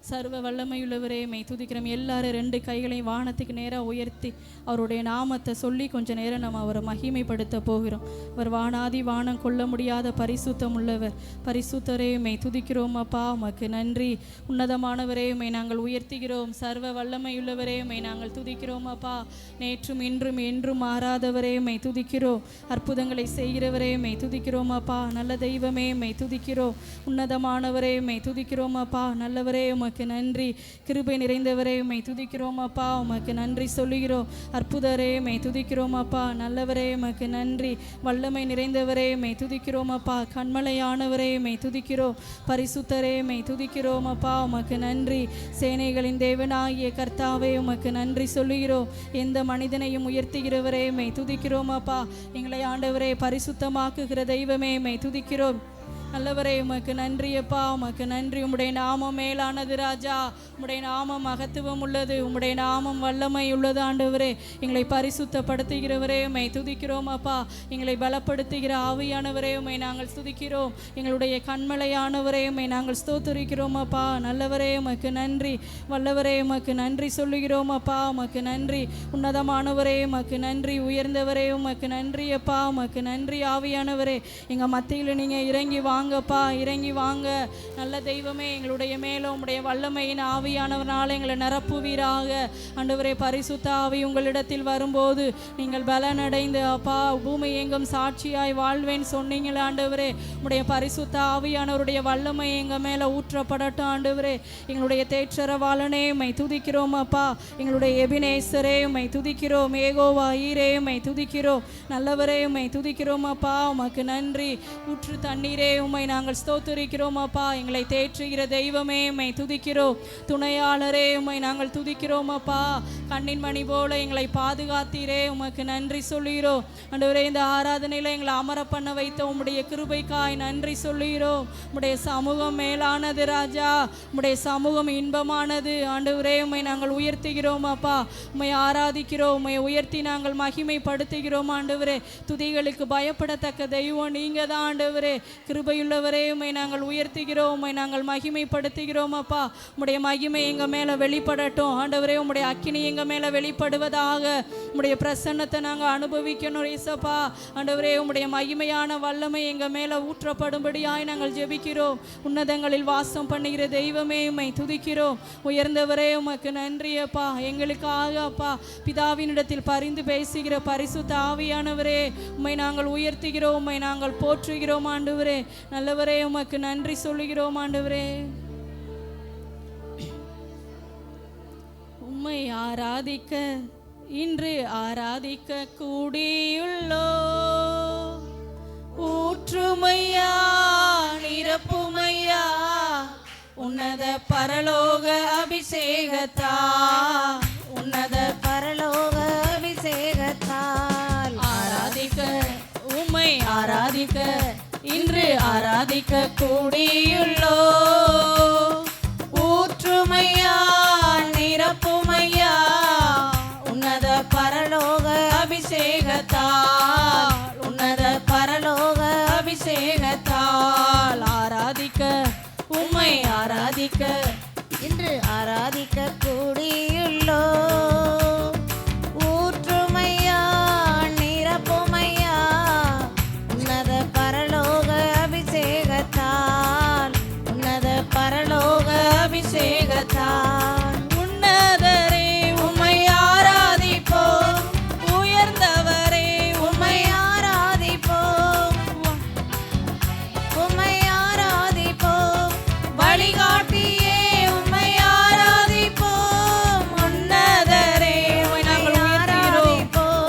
சர்வ வல்லமையுள்ளவரே உம்மை துதிக்கிறோம். எல்லாரும் 2 கைகளையும் வானத்துக்கு நேராக உயர்த்தி அவருடைய நாமத்தை சொல்லி கொஞ்ச நேரம் நம்ம அவரை மகிமைப்படுத்த போகிறோம். அவர் வானாதி வானம் கொள்ள முடியாத பரிசுத்தம் உள்ளவர். பரிசுத்தரே உம்மை துதிக்கிறோம் அப்பா, உமக்கு நன்றி. உன்னதமானவரே உம்மை நாங்கள் உயர்த்துகிறோம். சர்வ வல்லமையுள்ளவரே உம்மை நாங்கள் துதிக்கிறோம் அப்பா. நேற்றும் இன்றும் என்றும் மாறாதவரே உம்மை துதிக்கிறோம். அற்புதங்களை செய்கிறவரே உம்மை துதிக்கிறோம் அப்பா. நல்ல தெய்வமே உம்மை துதிக்கிறோம். உன்னதமானவரே உம்மை துதிக்கிறோம் அப்பா. நல்லவரே உமக்கு நன்றி. கிருபை நிறைந்தவரே உம்மை துதிக்கிறோம் அப்பா, உமக்கு நன்றி சொல்லுகிறோம். அற்புதரே உம்மை துதிக்கிறோம் அப்பா. நல்லவரே உமக்கு நன்றி. வல்லமை நிறைந்தவரே உம்மை துதிக்கிறோம் அப்பா. கண்மலையானவரே உம்மை துதிக்கிறோம். பரிசுத்தரே உம்மை துதிக்கிறோம் அப்பா, உமக்கு நன்றி. சேனைகளின் தேவனாகிய கர்த்தாவே உமக்கு நன்றி சொல்லுகிறோம். எந்த மனிதனையும் உயர்த்துகிறவரே உம்மை துதிக்கிறோம் அப்பா. எங்களை ஆண்டவரே பரிசுத்தமாக்குகிற தெய்வமே உம்மை துதிக்கிறோம். நல்லவரே உமக்கு நன்றி அப்பா, உமக்கு நன்றி. உம்முடைய நாமம் மேலானது ராஜா, உம்முடைய நாமம் மகத்துவம் உள்ளது, உம்முடைய நாமம் வல்லமை உள்ளது ஆண்டவரே. எங்களை பரிசுத்தப்படுத்துகிறவரே உம்மை துதிக்கிறோம் அப்பா. எங்களை பலப்படுத்துகிற ஆவியானவரே உம்மை நாங்கள் துதிக்கிறோம். எங்களுடைய கண்மலையானவரே உம்மை நாங்கள் ஸ்தோத்திரிக்கிறோம் அப்பா. நல்லவரே உமக்கு நன்றி. வல்லவரே உமக்கு நன்றி சொல்லுகிறோம் அப்பா, உமக்கு நன்றி. உன்னதமானவரே உமக்கு நன்றி. உயர்ந்தவரே உமக்கு நன்றி அப்பா, உமக்கு நன்றி. ஆவியானவரே எங்கள் மத்தியில் நீங்கள் இறங்கி வாங்கப்பா, இறங்கி வாங்க. நல்ல தெய்வமே, எங்களுடைய மேலே உம்முடைய வல்லமையின் ஆவியானவரால் எங்களை நிரப்புவீராக ஆண்டவரே. பரிசுத்த ஆவி உங்களிடத்தில் வரும்போது நீங்கள் பலனடைந்து அப்பா பூமி எங்கும் சாட்சியாய் வாழ்வேன் சொன்னீங்களே ஆண்டவரே. உம்முடைய பரிசுத்த ஆவியானவருடைய வல்லமை எங்கள் மேலே ஊற்றப்படட்டும் ஆண்டவரே. எங்களுடைய தேற்றரவாளனே உம்மை துதிக்கிறோம் அப்பா. எங்களுடைய எபினேசரே உம்மை துதிக்கிறோம். ஏகோவா ஈரே உம்மை துதிக்கிறோம். நல்லவரே உம்மை துதிக்கிறோம் அப்பா, உமக்கு நன்றி. ஊற்று தண்ணீரே உம்மை நாங்கள் ஸ்தோத்திரிக்கிறோம் அப்பா. எங்களை தேற்றுகிற தெய்வமே உம்மை துதிக்கிறோம். துணையாளரே உம்மை நாங்கள் துதிக்கிறோம் அப்பா. கண்ணின் மணி போல எங்களை பாதுகாத்தீரே, உமக்கு நன்றி சொல்லுகிறோம் ஆண்டவரே. இந்த ஆராதனையில் எங்களை அமர பண்ண வைத்த உம்முடைய கிருபைக்காய் நன்றி சொல்லுகிறோம். உம்முடைய சமூகம் மேலானது ராஜா, உம்முடைய சமூகம் இன்பமானது ஆண்டவரே. உம்மை நாங்கள் உயர்த்துகிறோம் அப்பா, உம்மை ஆராதிக்கிறோம், உம்மை உயர்த்தி நாங்கள் மகிமைப்படுத்துகிறோம் ஆண்டவரே. துதிகளுக்கு பயப்படத்தக்க தெய்வம் நீங்க தான் ஆண்டவரே. கிருபையுள்ளவரே உம்மை நாங்கள் உயர்த்துகிறோம், உம்மை நாங்கள் மகிமைப்படுத்துகிறோம் அப்பா. உம்முடைய மகிமை எங்கள் மேலே வெளிப்படட்டும் ஆண்டவரே. உம்முடைய அக்கினி எங்கள் மேலே வெளிப்படுவதாக. உம்முடைய பிரசன்னத்தை நாங்கள் அனுபவிக்கணும் ஏசப்பா ஆண்டவரே. உம்முடைய மகிமையான வல்லமை எங்கள் மேலே ஊற்றப்படும்படியாய் நாங்கள் ஜெபிக்கிறோம். உன்னதங்களில் வாசம் பண்ணுகிற தெய்வமே உம்மை துதிக்கிறோம். உயர்ந்தவரே உமக்கு நன்றி அப்பா. எங்களுக்காக அப்பா பிதாவினிடத்தில் பரிந்து பேசுகிற பரிசுத்த ஆவியானவரே உம்மை நாங்கள் உயர்த்துகிறோம், உம்மை நாங்கள் போற்றுகிறோம் ஆண்டவரே. நல்லவரே உமக்கு நன்றி சொல்லுகிறோம் ஆண்டவரே. உம்மை ஆராதிக்க இன்று ஆராதிக்க கூடியுள்ளோ. ஊற்றுமையா நிரப்புமையா உன்னத பரலோக அபிஷேகத்தா, உன்னத பரலோக அபிஷேகத்தால் ஆராதிக்க உம்மை ஆராதிக்க இன்று ஆராதிக்க கூடியுள்ளோ. ஊற்றுமையா நிரப்புமையா உன்னத பரலோக அபிஷேகத்தால், உன்னத பரலோக அபிஷேகத்தால் ஆராதிக்க உம்மை ஆராதிக்க ஆராதிக்க இன்று ஆராதிக்க கூடியுள்ளோ. ஊற்றுமையா நிரப்புமையா உன்னத பரலோக அபிஷேகத்தால், உன்னத பரலோக அபிஷேகத்தால். உன்னதரே உம்மை ஆராதிப்போம், உயர்ந்தவரே உம்மை ஆராதிப்போம், உம்மை ஆராதிப்போம். வழிகாட்டியே உம்மை ஆராதிப்போம். உன்னதரே உம்மை நாங்கள் உயர்த்துகிறோம்,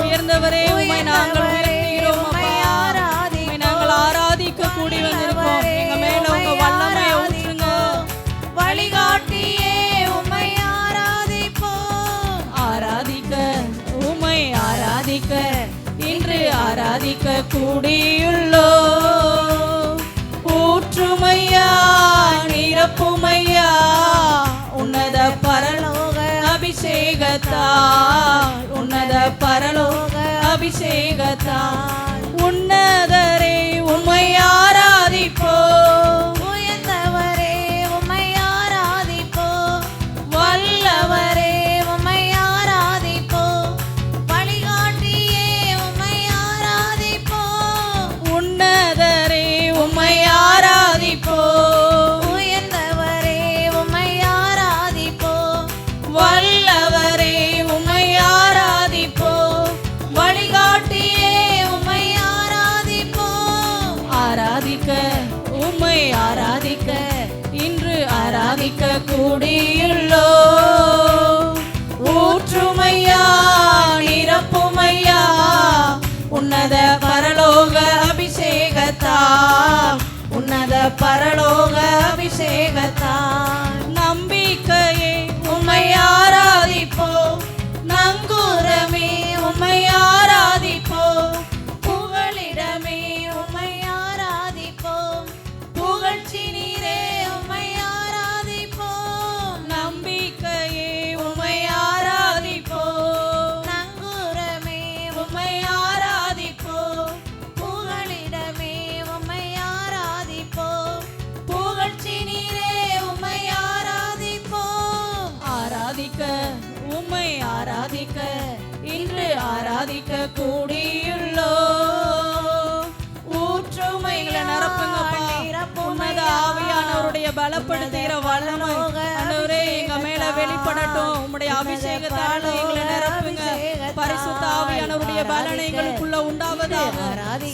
உயர்ந்தவரே உம்மை நாங்கள் உயர்த்துகிறோம் அப்பா. உம்மை நாங்கள் ஆராதிக்க கூடி வந்திருக்கோம். எங்க மேல உங்க வல்லமையை ஊற்றுங்க. வழிகாட்டியே உம்மை ஆராதிப்போம். ஆராதிக்க உம்மை ஆராதிக்க இன்று ஆராதிக்க கூடியுள்ளோ. ஊற்றுமையா நிரப்புமையா உன்னத பரலோக அபிஷேகத்தால், உன்னத பரலோக அபிஷேகத்தால். உன்னதரே உம்மை ஆராதிப்போம், உயர்ந்தவரே உம்மை ஆராதிப்போம். வல்லவரே உம்மை ஆராதிப்போம். வழிகாட்டியே உம்மை ஆராதிப்போம். உன்னதரே உம்மை ஆராதிப்போம். உயர்ந்தவரே உம்மை ஆராதிப்போம். வல்லவரே உம்மை ஆராதிப்போம். வழிகாட்டியே உம்மை ஆராதிப்போம். ஆராதிக்க உம்மை ஆராதிக்க இன்று ஆராதிக்க கூடியுள்ளோ. ஊற்றுமையா நிரப்புமையா உன்னத பரலோக அபிஷேகத்தால், உன்னத பரலோக அபிஷேகத்தால். நம்பிக்கையே உம்மை ஆராதிப்போம், நங்கூரமே உம்மை ஆராதிப்போம். புகழிடமே உம்மை ஆராதிப்போம். புகழ்ச்சி நீரே உம்மை ஆராதிப்போம். நம்பிக்கையே உம்மை ஆராதிப்போம், நங்கூரமே உம்மை ஆராதிப்போம். புகழிடமே உம்மை ஆராதிப்போம். புகழ்ச்சி நீரே உம்மை ஆராதிப்போம். ஆராதிக்க உம்மை ஆராதிக்க இன்று ஆராதிக்க கூடியுள்ளோ. ஊற்றுமைகளை நிரப்புங்கப்பா. உன்னத ஆவியானவருடைய பலப்படுத்துகிற வல்லமை ஆண்டவரே எங்க மேல வெளிப்படட்டும். உம்முடைய அபிஷேகத்தால எங்களை நிரப்புங்க. பரிசுத்த ஆவியானவருடைய பலனை எங்களுக்குள்ள உண்டாவதாக.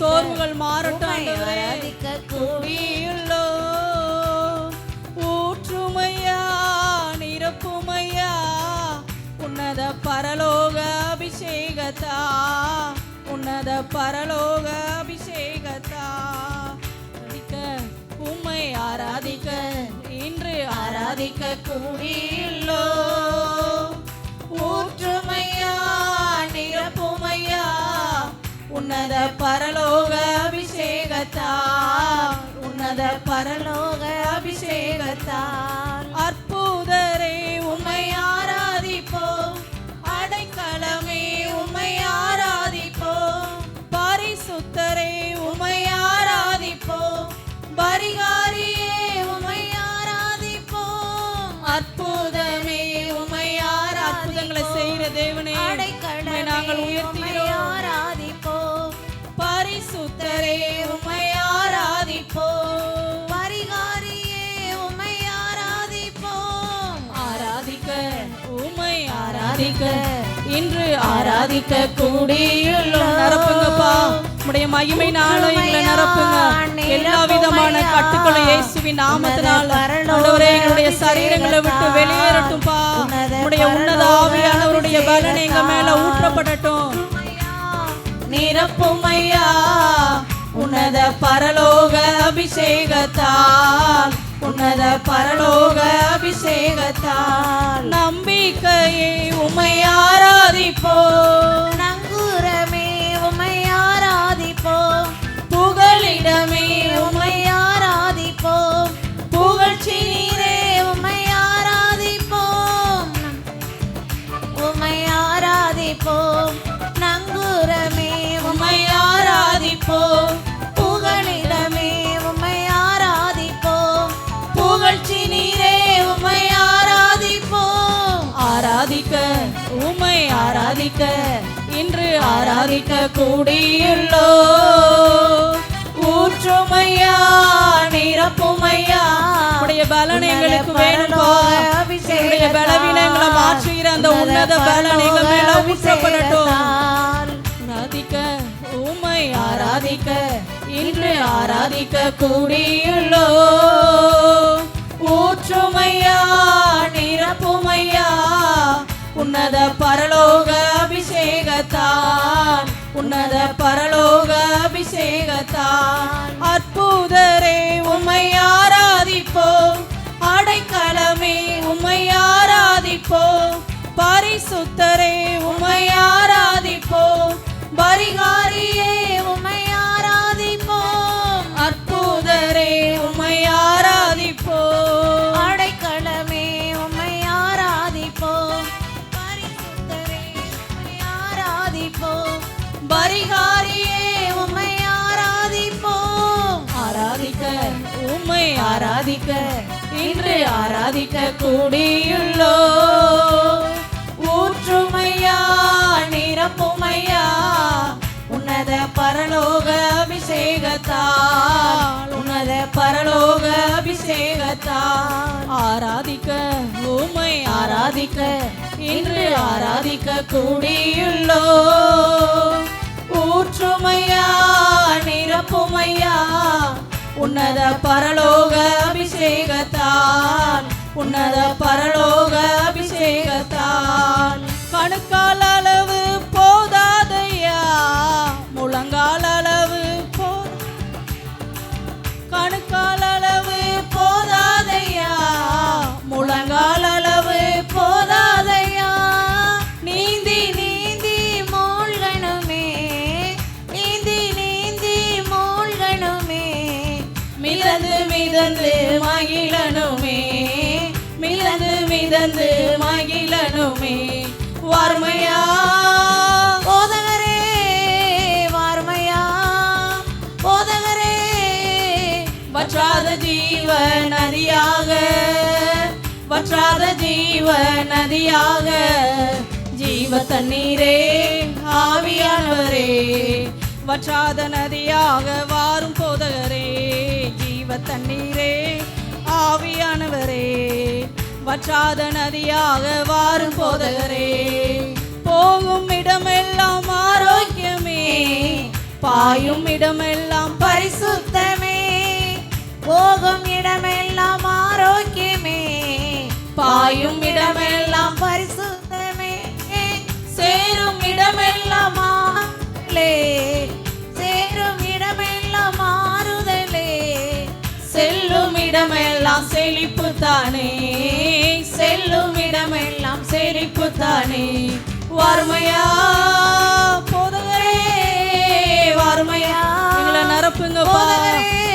சோர்வுகள் மாறட்டும் ஆண்டவரே. ஆராதிக்க கூடியுள்ளோ. ஊற்றுமையா நிரப்புமையா உன்னத பரலோக அபிஷேகத்தா, உன்னத பரலோக அபிஷேகத்தா. ஆராதிக்க உம்மை ஆராதிக்க இன்று ஆராதிக்க கூடியுள்ளோ. ஊற்றுமையா நிரப்புமையா உன்னத பரலோக அபிஷேகத்தா, உன்னத பரலோக அபிஷேகத்தால். அற்புதரே உம்மை ஆராதிப்போம், அடைக்கலமே உம்மை ஆராதிப்போம். பரிசுத்தரே உம்மை ஆராதிப்போம், பரிகாரியே உம்மை ஆராதிப்போம். அற்புதமே உம்மை அற்புதங்களை செய்கிற தேவனே உம்மை நாங்கள் உயர்த்துகிறோம். ஆராதிப்போம். பரிசுத்தரே உம்மை ஆராதிப்போம், பரிகாரியே உம்மை ஆராதிப்போம். ஆராதிக்க உம்மை ஆராதிக்க இன்று ஆராதிக்க கூடியுள்ளோம். நிரப்புங்கப்பா, உம்முடைய மகிமை நாளும் எங்களை நிரப்புங்க. எல்லா விதமான கட்டுக்களும் இயேசுவின் நாமத்தினால் ஆண்டவரே எங்களுடைய சரீரங்களை விட்டு வெளியேறட்டும்பா. உம்முடைய உன்னத ஆவியானவருடைய பலன் எங்க மேல ஊற்றப்படட்டும். நிரப்புமையா உன்னத பரலோக அபிஷேகத்தால், உன்னத பரலோக அபிஷேகத்தால். நம்பிக்கையே உம்மை ஆராதிப்போம், நங்கூரமே உம்மை ஆராதிப்போம். புகழிடமே உம்மை ஆராதிப்போம். புகழ்ச்சி நீரே உம்மை ஆராதிப்போம். உம்மை ஆராதிப்போம். நங்கூரமே உம்மை ஆராதிப்போம், புகழிடமே உம்மை ஆராதிப்போம். புகழ்ச்சி நீரே ஆராதிக்க இன்று ஆராதிக்க கூடியுள்ளோ. ஊற்றுமையா நிரப்புமையா உடைய பலன் எங்களுக்கு வேணும்பா. உடைய பலவீனங்களை மாற்றுகிற அந்த உன்னத பலன் எங்க மேல ஊற்றப்படட்டும். ஆராதிக்க உம்மை ஆராதிக்க இன்று ஆராதிக்க கூடியுள்ளோ. ஊற்றுமையா நிரப்புமையா உன்னத பரலோக அபிஷேகத்தான் உன்னத பரலோக அபிஷேகத்தான். அற்புதரே உம்மை ஆராதிப்போம். அடைக்கலமே உம்மை ஆராதிப்போம். பரிசுத்தரே உம்மை ஆராதிப்போம். பரிகாரியே உம்மை ஆராதிப்போம். அற்புதரே உம்மை ஆராதிப்போம். அடைக்கலமே உம்மை ஆராதிப்போம். பரிசுத்தரே உம்மை ஆராதிப்போம். பரிகாரியே உம்மை ஆராதிப்போம். ஆராதிக்க உம்மை ஆராதிக்க இன்று ஆராதிக்க கூடியுள்ளோ. ஊற்றுமையா நிரப்புமையா உன்னத பரலோக அபிஷேகத்தால் உன்னத பரலோக அபிஷேகத்தால். ஆராதிக்க உம்மை ஆராதிக்க இன்று ஆராதிக்க கூடியுள்ளோ. ஊற்றுமையா நிரப்புமையா உன்னத பரலோக அபிஷேகத்தால் உன்னத பரலோக அபிஷேகத்தால். கணுக்கால் அளவு போதாதையா முழங்கால் அளவு கணுக்கால் அளவு போதாதையா முழங்கால் அளவு போதாதையா. நீந்தி நீந்தி மூழ்கணுமே நீந்தி நீந்தி மூழ்கணுமே. மிதந்து மிதந்து மகிழனுமே மிதந்து மிதந்து மகிழனுமே. வார்மையா போதகரே வார்மையா போதகரே வற்றாத ஜீவ நதியாக வற்றாத ஜீவ நதியாக. ஜீவ தண்ணீரே ஆவியானவரே வற்றாத நதியாக வாரும் போதகரே. ஜீவ தண்ணீரே ஆவியானவரே வற்றாத நதியாக வாரும் போதகரே. போகும் இடமெல்லாம் ஆரோக்கியமே பாயும் இடமெல்லாம் பரிசுத்தமே. போகும் இடமெல்லாம் ஆரோக்கியமே பாயும் இடமெல்லாம் பரிசுத்தமே. சேரும் இடமெல்லாம் ஆறுதலே சேரும் இடமெல்லாம் ஆறுதலே. செல்லும் இடமெல்லாம் செழிப்பு தானே செல்லும் இடமெல்லாம் செழிப்பு தானே. வார்மையா போதகரே வார்மையா எங்களை நிரப்புங்க.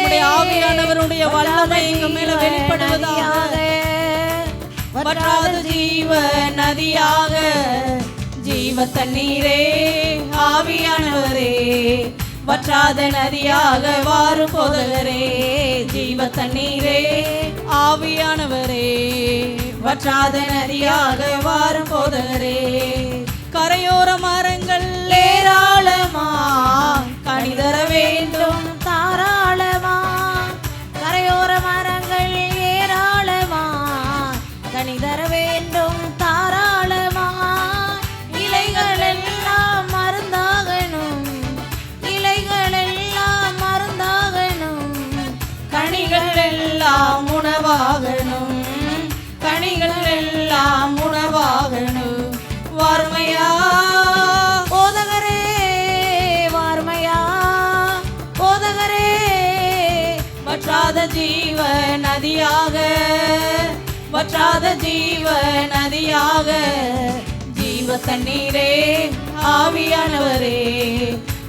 உடைய ஆவியானவருடைய வல்லமை எங்க மேல வெளிப்படுவதாக. வற்றாத ஜீவ நதியாக ஜீவ தண்ணீரே ஆவியானவரே வற்றாத நதியாக வாரும் போதகரே. ஜீவ தண்ணீரே ஆவியானவரே வற்றாத நதியாக வாரும் போதகரே. கரையோர மரங்கள் ஏராளமா கனிதர வேண்டும் தாராளமா. கரையோர மரங்கள் ஏராளமா கனிதர வேண்டும் தாராளமா. இலைகள் எல்லாம் மருந்தாகணும் இலைகள் எல்லாம் மருந்தாகணும். கனிகள் எல்லாம் உணவாகணும் கனிகள் எல்லாம் உணவாகணும். வார்மையா போதகரே வார்மையா போதகரே வற்றாத ஜீவ நதியாக வற்றாத ஜீவ நதியாக. ஜீவ தண்ணீரே ஆவியானவரே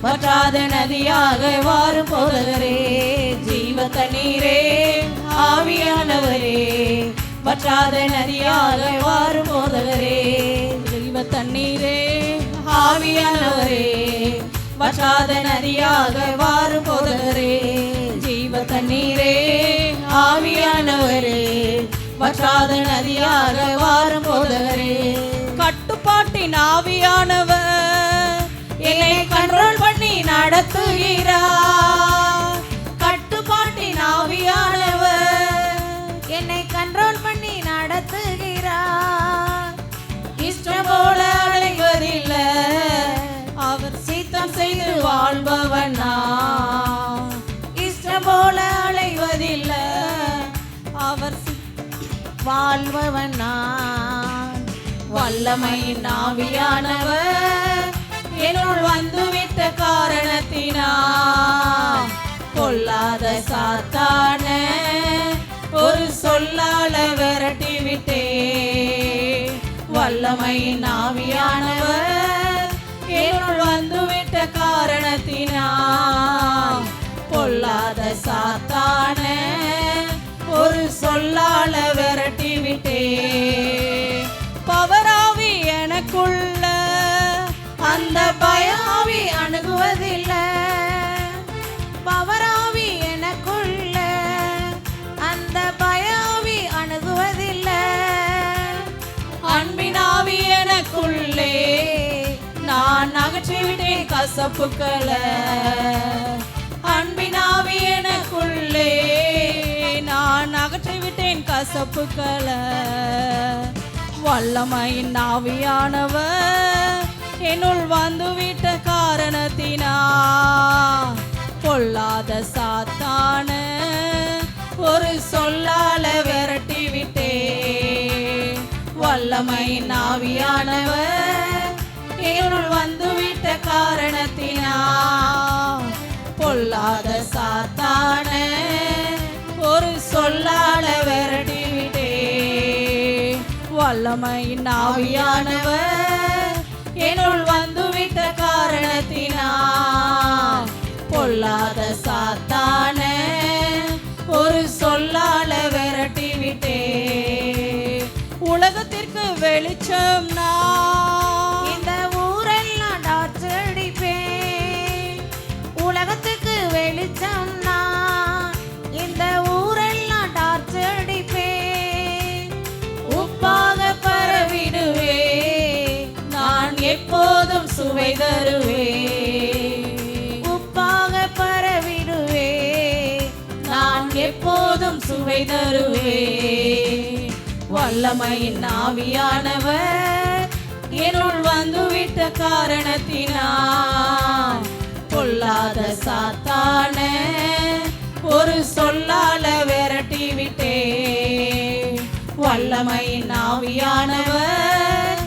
வற்றாத நதியாக வாரும் போதகரே. ஜீவ தண்ணீரே ஆவியானவரே வற்றாத நதியாக வாரும் போதகரே. ஜீவ தண்ணீரே ஆவியானவரே வற்றாத நதியாக வாரும் போதகரே. ஜீவ தண்ணீரே ஆவியானவரே வற்றாத நதியாக வாரும் போதகரே. கட்டுப்பாட்டு கட்டுப்பாட்டின் ஆவியானவர் என்னை கண்ட்ரோல் பண்ணி நடத்துகிறார். கட்டுப்பாட்டின் ஆவியானவர் என்னை கண்ட்ரோல் பண்ணி நடத்துகிறார். இஷ்டம் போல அலைவதில்லை, அவர் சித்தம் செய்து வாழ்பவன் நான். இஷ்டம் போல அலைவதில்லை, அவர் வாழ்பவன் நான். வல்லமையின் ஆவியானவர் என்னுள் வந்துவிட்ட காரணத்தினால் கொல்லாத சாத்தான ஒரு சொல்லால விரட்டி விட்டே. வல்லமையின் ஆவியானவர் என்னுள் வந்துவிட்ட காரணத்தினால் கொல்லாத சாத்தான ஒரு சொல்லால விரட்டி விட்டே. பவராவி எனக்குள்ள அந்த பயாவி அணுகுவதில்லை. பவராவி எனக்குள்ள அந்த பயாவி அணுகுவதில்லை. அன்பினாவி எனக்குள்ளே நான் அகற்றிவிட்டேன் கசப்புக்களை. அன்பினாவி எனக்குள்ளே நான் அகற்றிவிட்டேன் கசப்புக்களை. வல்லமையின் ஆவியானவர் என்னுள் வந்துவிட்ட காரணத்தினால் பொல்லாத சாத்தான ஒரு சொல்லால விரட்டி விட்டே. வல்லமையின் ஆவியானவர் என்னுள் வந்துவிட்ட காரணத்தினால் பொல்லாத சாத்தான ஒரு சொல்லால விரட்டி விட்டே. வல்லமையின் ஆவியானவர் என்னுள் வந்துவிட்ட காரணத்தினால் பொல்லாத சாத்தான ஒரு சொல்லால விரட்டி விட்டே. உலகத்திற்கு வெளிச்சம் நான், இந்த ஊரெல்லாம் டார்ச் அடிப்பேன். உலகத்துக்கு வெளிச்சம் நான், இந்த ஊரெல்லாம் டார்ச் அடிப்பேன். உப்பாக பரவிடுவே, நான் எப்போதும் சுவை தருவே. உப்பாக பரவிடுவே, நான் எப்போதும் சுவை தருவே. வல்லமையின் ஆவியானவர் என்னுள் வந்துவிட்ட காரணத்தினால் பொல்லாத சாத்தான ஒரு சொல்லால விரட்டி விட்டே. வல்லமையின் ஆவியானவர்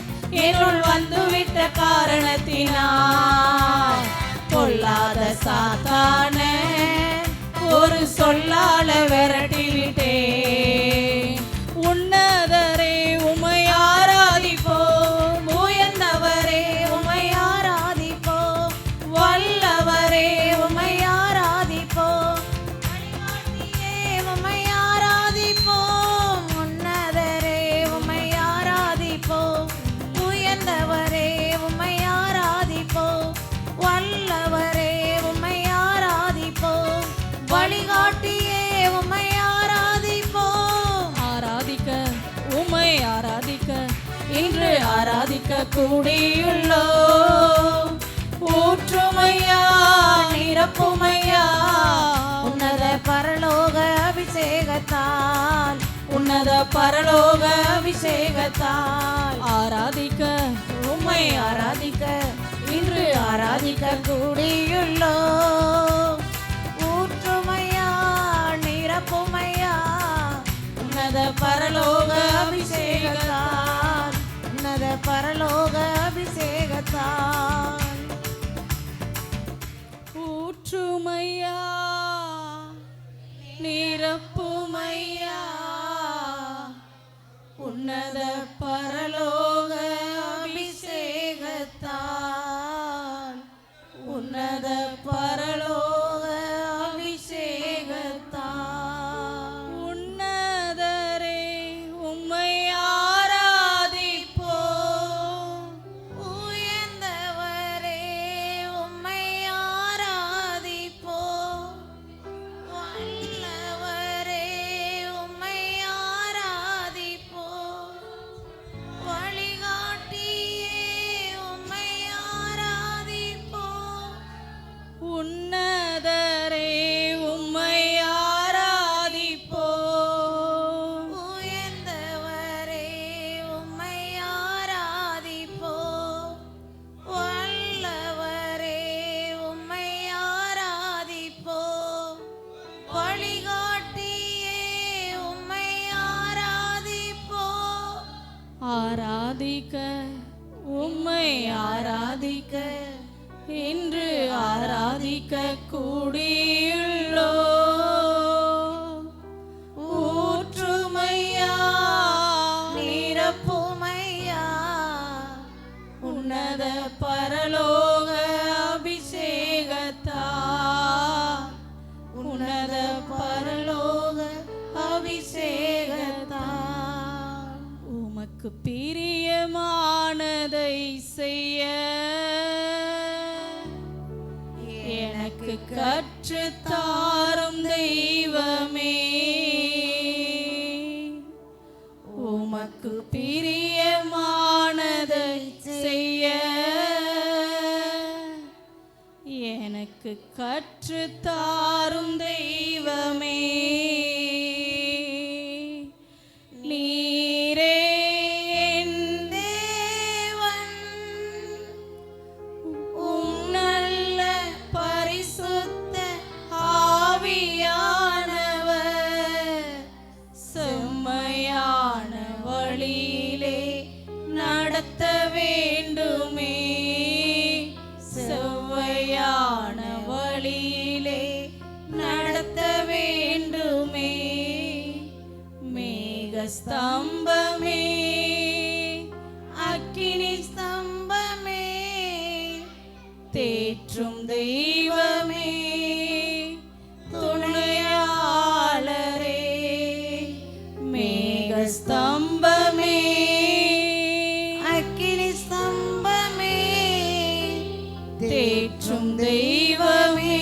என்னுள் வந்துவிட்ட காரணத்தினால் பொல்லாத சாத்தான ஒரு சொல்லால விரட்டி விட்டே. உன்னதரே உம்மை ஆராதிப்போம், உயர்ந்தவரே உம்மை ஆராதிப்போம், வல்லவரே உம்மை ஆராதிப்போம், வழிகாட்டியே உம்மை ஆராதிப்போம். உன்னதரே உம்மை ஆராதிப்போம், உயர்ந்தவரே உம்மை ஆராதிப்போம், வல்லவரே உம்மை ஆராதிப்போம், வழிகாட்டியே உம்மை ஆராதிப்போம். ஆராதிக்க உம்மை ஆராதிக்க இன்று ஆராதிக்க கூடியுள்ளோம். ஊற்றுமையா நிரப்புமையா உன்னத பரலோக அபிஷேகத்தால், உன்னத பரலோக அபிஷேகத்தால் ஆராதிக்க உம்மை ஆராதிக்க இன்று ஆராதிக்க கூடியுள்ளோம். ஊற்றுமையா நிரப்புமையா உன்னத பரலோக அபிஷேகத்தால். உன்னத பரலோக அபிஷேகத்தால். ஊற்றுமையா நிரப்புமையா உன்னத பரலோக அபிஷேகத்தால். உன்னத பரலோக அபிஷேகத்தால். உன்னதரே உம்மை ஆராதிப்போம், உயர்ந்தவரே உம்மை ஆராதிப்போம், வல்லவரே உம்மை ஆராதிப்போம், வழிகாட்டியே ஆராதிக்க உம்மை ஆராதிக்க இன்று ஆராதிக்க கூடியுள்ளோ ஊற்றுமையா நிரப்புமையா உன்னத பரலோக அபிஷேகத்தா உன்னத பரலோக அபிஷேகத்தா உமக்கு பிரியமானதை செய்ய எனக்கு கற்றுத்தாரும் தெய்வமே உமக்கு பிரியமானதை செய்ய எனக்கு கற்றுத்தாரும் தெய்வமே நீரே என் தேவன் உம் நல்ல பரிசுத்த ஆவியானவர் செம்மையான வழியிலே நடத்த வேண்டுமே செவ்வையான வழியிலே நடத்த வேண்டுமே மேகஸ்தம்பமே அக்கினி ஸ்தம்பமே தேற்றும் தெய்வமே துணையாளரே மேகஸ்தம்பமே அக்கினி ஸ்தம்பமே தேற்றும் தெய்வமே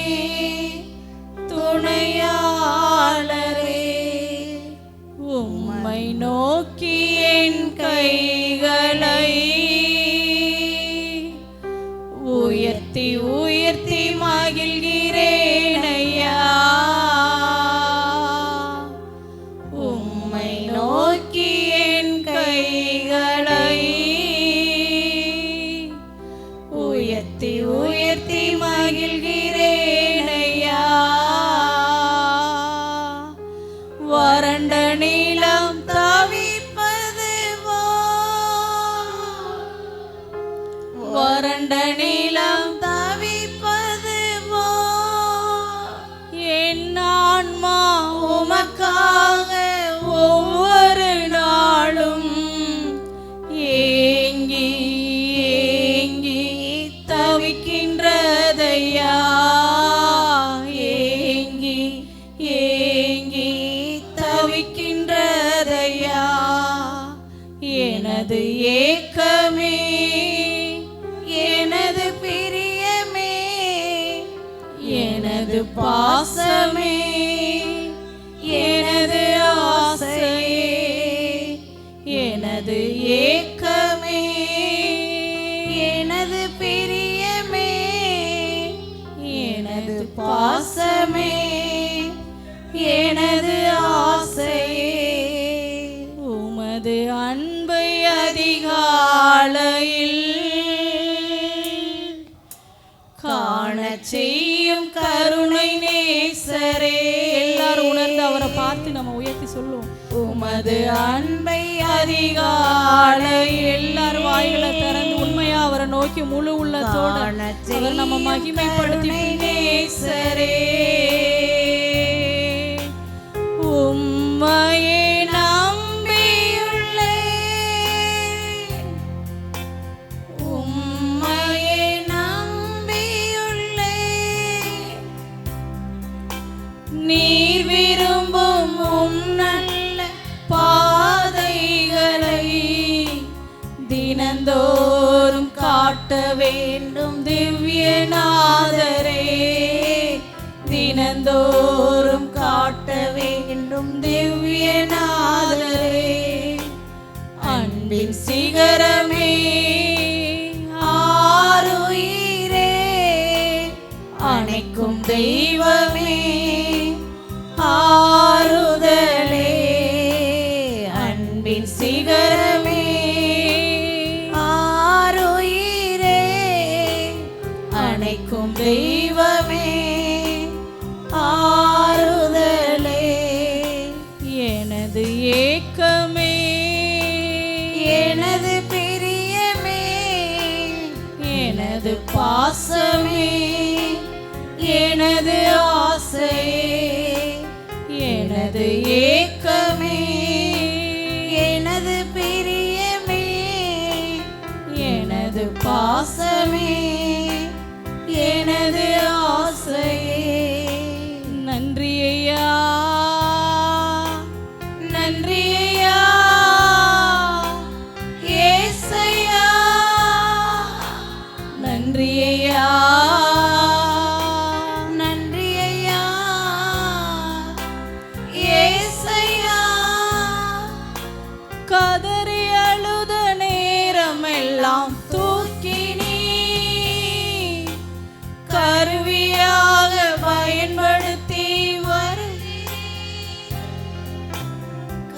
துணையாளரே உம்மை நோக்கி என் கைகளை உயர்த்தி உயர்த்தி மகிழ்கிறேன் ஐயா உம்மை நோக்கி என் கைகளை உயர்த்தி உயர்த்தி மகிழ்கிறேன் ஐயா வறண்ட நீளம் தவிப்பது வறண்ட நீளம் தவிப்பது என் ஆன்மா உமக்காக ஒவ்வொரு நாளும் ஏங்கி ஏங்கி தவிக்கின்றதையா ஏங்கி ஏங்கி தவிக்கின்றதையா எனது ஏக்கமே எனது பிரியமே எனது பாசமே எனது ஆசையே எனது ஏக்கமே எனது பிரியமே எனது பாசமே எனது ஆசையே உமது அன்பை அதிகாலையில் காணச் செய்யும் கருணை நேசரே எல்லாரும் உணர்ந்து அவரை பார்த்து நம்ம உயர்த்தி சொல்லுவோம் உமது அன்பை அதிகாலை எல்லாரும் வாய்களை திறந்து உண்மையா அவரை நோக்கி முழு உள்ளத்தோட அவர் நம்ம மகிமைப்படுத்தி நேசரே உம்மையே நம்பியுள்ளேன் உம்மையே நம்பியுள்ளேன் நீர் விரும்பும் உம் நல்ல பாதைகளை தினந்தோறும் காட்ட வேண்டும் திவ்யநாதரே தினந்தோறும் காட்ட வேண்டும் திவ்யநாதரே அன்பின் சிகரமே ஆருயிரே அணைக்கும் தெய்வமே ஆறுதலே அன்பின் சிகரமே ஆருயிரே அணைக்கும் தெய்வமே ஆறுதலே எனது ஏக்கமே எனது பிரியமே பாசமே எனது ஆசையே எனது ஏக்கமே எனது பிரியமே எனது பாசமே எனது ஆசையே. நன்றி ஐயா, நன்றி ஐயா ஏசையா, நன்றி ஐயா, நன்றி ஐயா ஏசையா. கதறி அழுத நேரமெல்லாம் தூக்கி நீ கருவியாக பயன்படுத்தி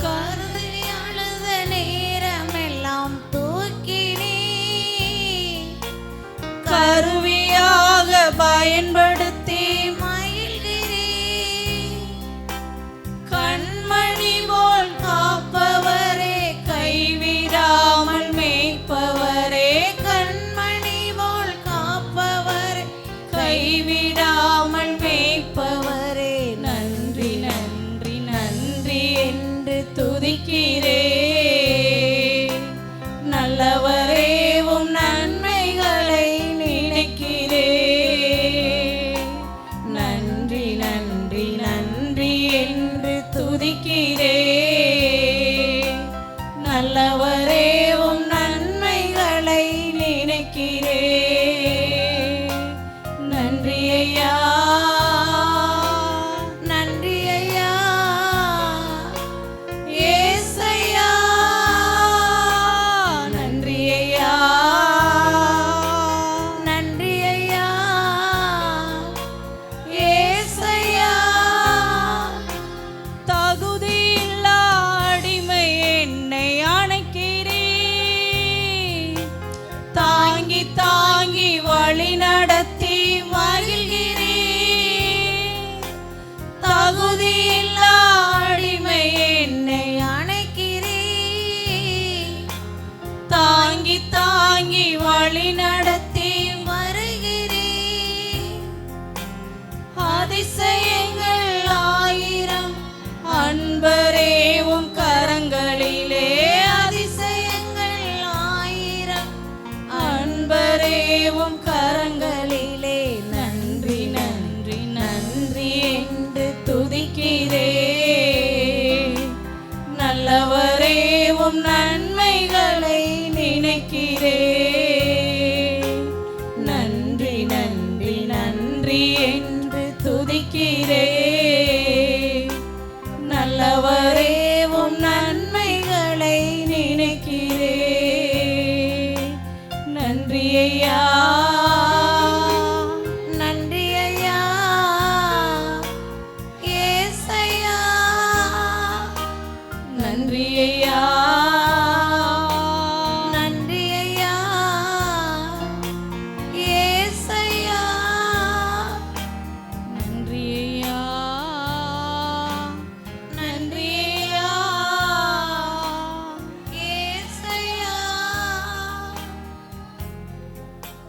கருதி அழுத நேரமெல்லாம் தூக்கி நீ கருவியாக பயன்படுத்தி மயில்கிறீர். கண்மணி போல் காப்பவரே கைவிடாமல் மேய்ப்பவரே, கண்மணி போல் காப்பவரே கைவிடாமல் மேய்ப்பவரே, நன்றி நன்றி நன்றி என்று துதிக்கிறே. நல்லவரே உம் நன்மைகளை நினைக்கிறே. நன்றி நன்றி நன்றி என்று துதிக்கிறே. நல்லவரே உம் நன்மைகளை நினைக்கிறே. நன்றி ஐயா, நன்றி ஐயா ஏசையா, நன்றி ஐயா, நன்றி ஐயா ஏசையா. தகுதியில்லா அடிமை என்னை அணைக்கிறீர். தாங்கி தாங்கி வழி நடத்தி மகிழ்கிறீர். தகுதியில்லா அடிமை என்னை அணைக்கிறீர். தாங்கி தாங்கி வழி நடத்தி வருகிறீர். அதிசயங்கள் ஆயிரம் அன்பரே உம் கரங்களிலே. அதிசயங்கள் ஆயிரம் அன்பரே உம் கரங்களிலே. நன்றி நன்றி நன்றி என்று துதிக்கிறே. நல்லவரே உம் நன்மைகளை நினைக்கிறே. நன்றி நன்றி நன்றி என்று துதிக்கிறே. நல்லவரே உம் நன்மைகளை நினைக்கிறே. நன்றி ஐயா, நன்றி ஐயா ஏசையா, நன்றி ஐயா, நன்றி ஐயா ஏசையா, நன்றி ஐயா, நன்றி ஐயா, ஏசையா.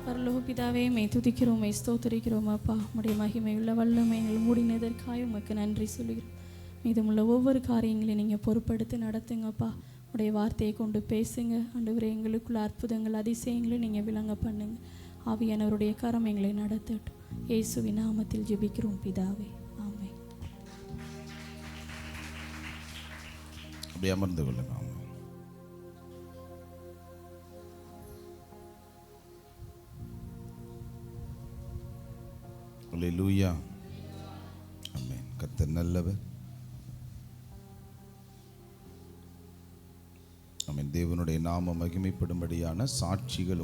பரலோக பிதாவே, மை துதிக்கிறோம், மை ஸ்தோத்திரிக்கிறோம் அப்பா. உம்முடைய மகிமையுள்ள வல்லமை எங்கள் மூடினதற்காக உமக்கு நன்றி சொல்லுகிறோம். மீதமுள்ள ஒவ்வொரு காரியங்களையும் நீங்கள் பொறுப்படுத்தி நடத்துங்கப்பா. உடைய வார்த்தையை கொண்டு பேசுங்க ஆண்டவரே. எங்களுக்குள்ள அற்புதங்கள் அதிசயங்களை நீங்கள் விளங்க பண்ணுங்க. ஆவியானவருடைய கரம் எங்களை நடத்தட்டும். இயேசுவின் நாமத்தில் ஜெபிக்கிறோம் பிதாவே, ஆமென். அப்படியே அமர்ந்து கொள்ளுங்க. அல்லேலூயா, ஆமென். கர்த்தர் நல்லவர். ஆமென். தேவனுடைய நாமம் மகிமைப்படும்படியான சாட்சிகள்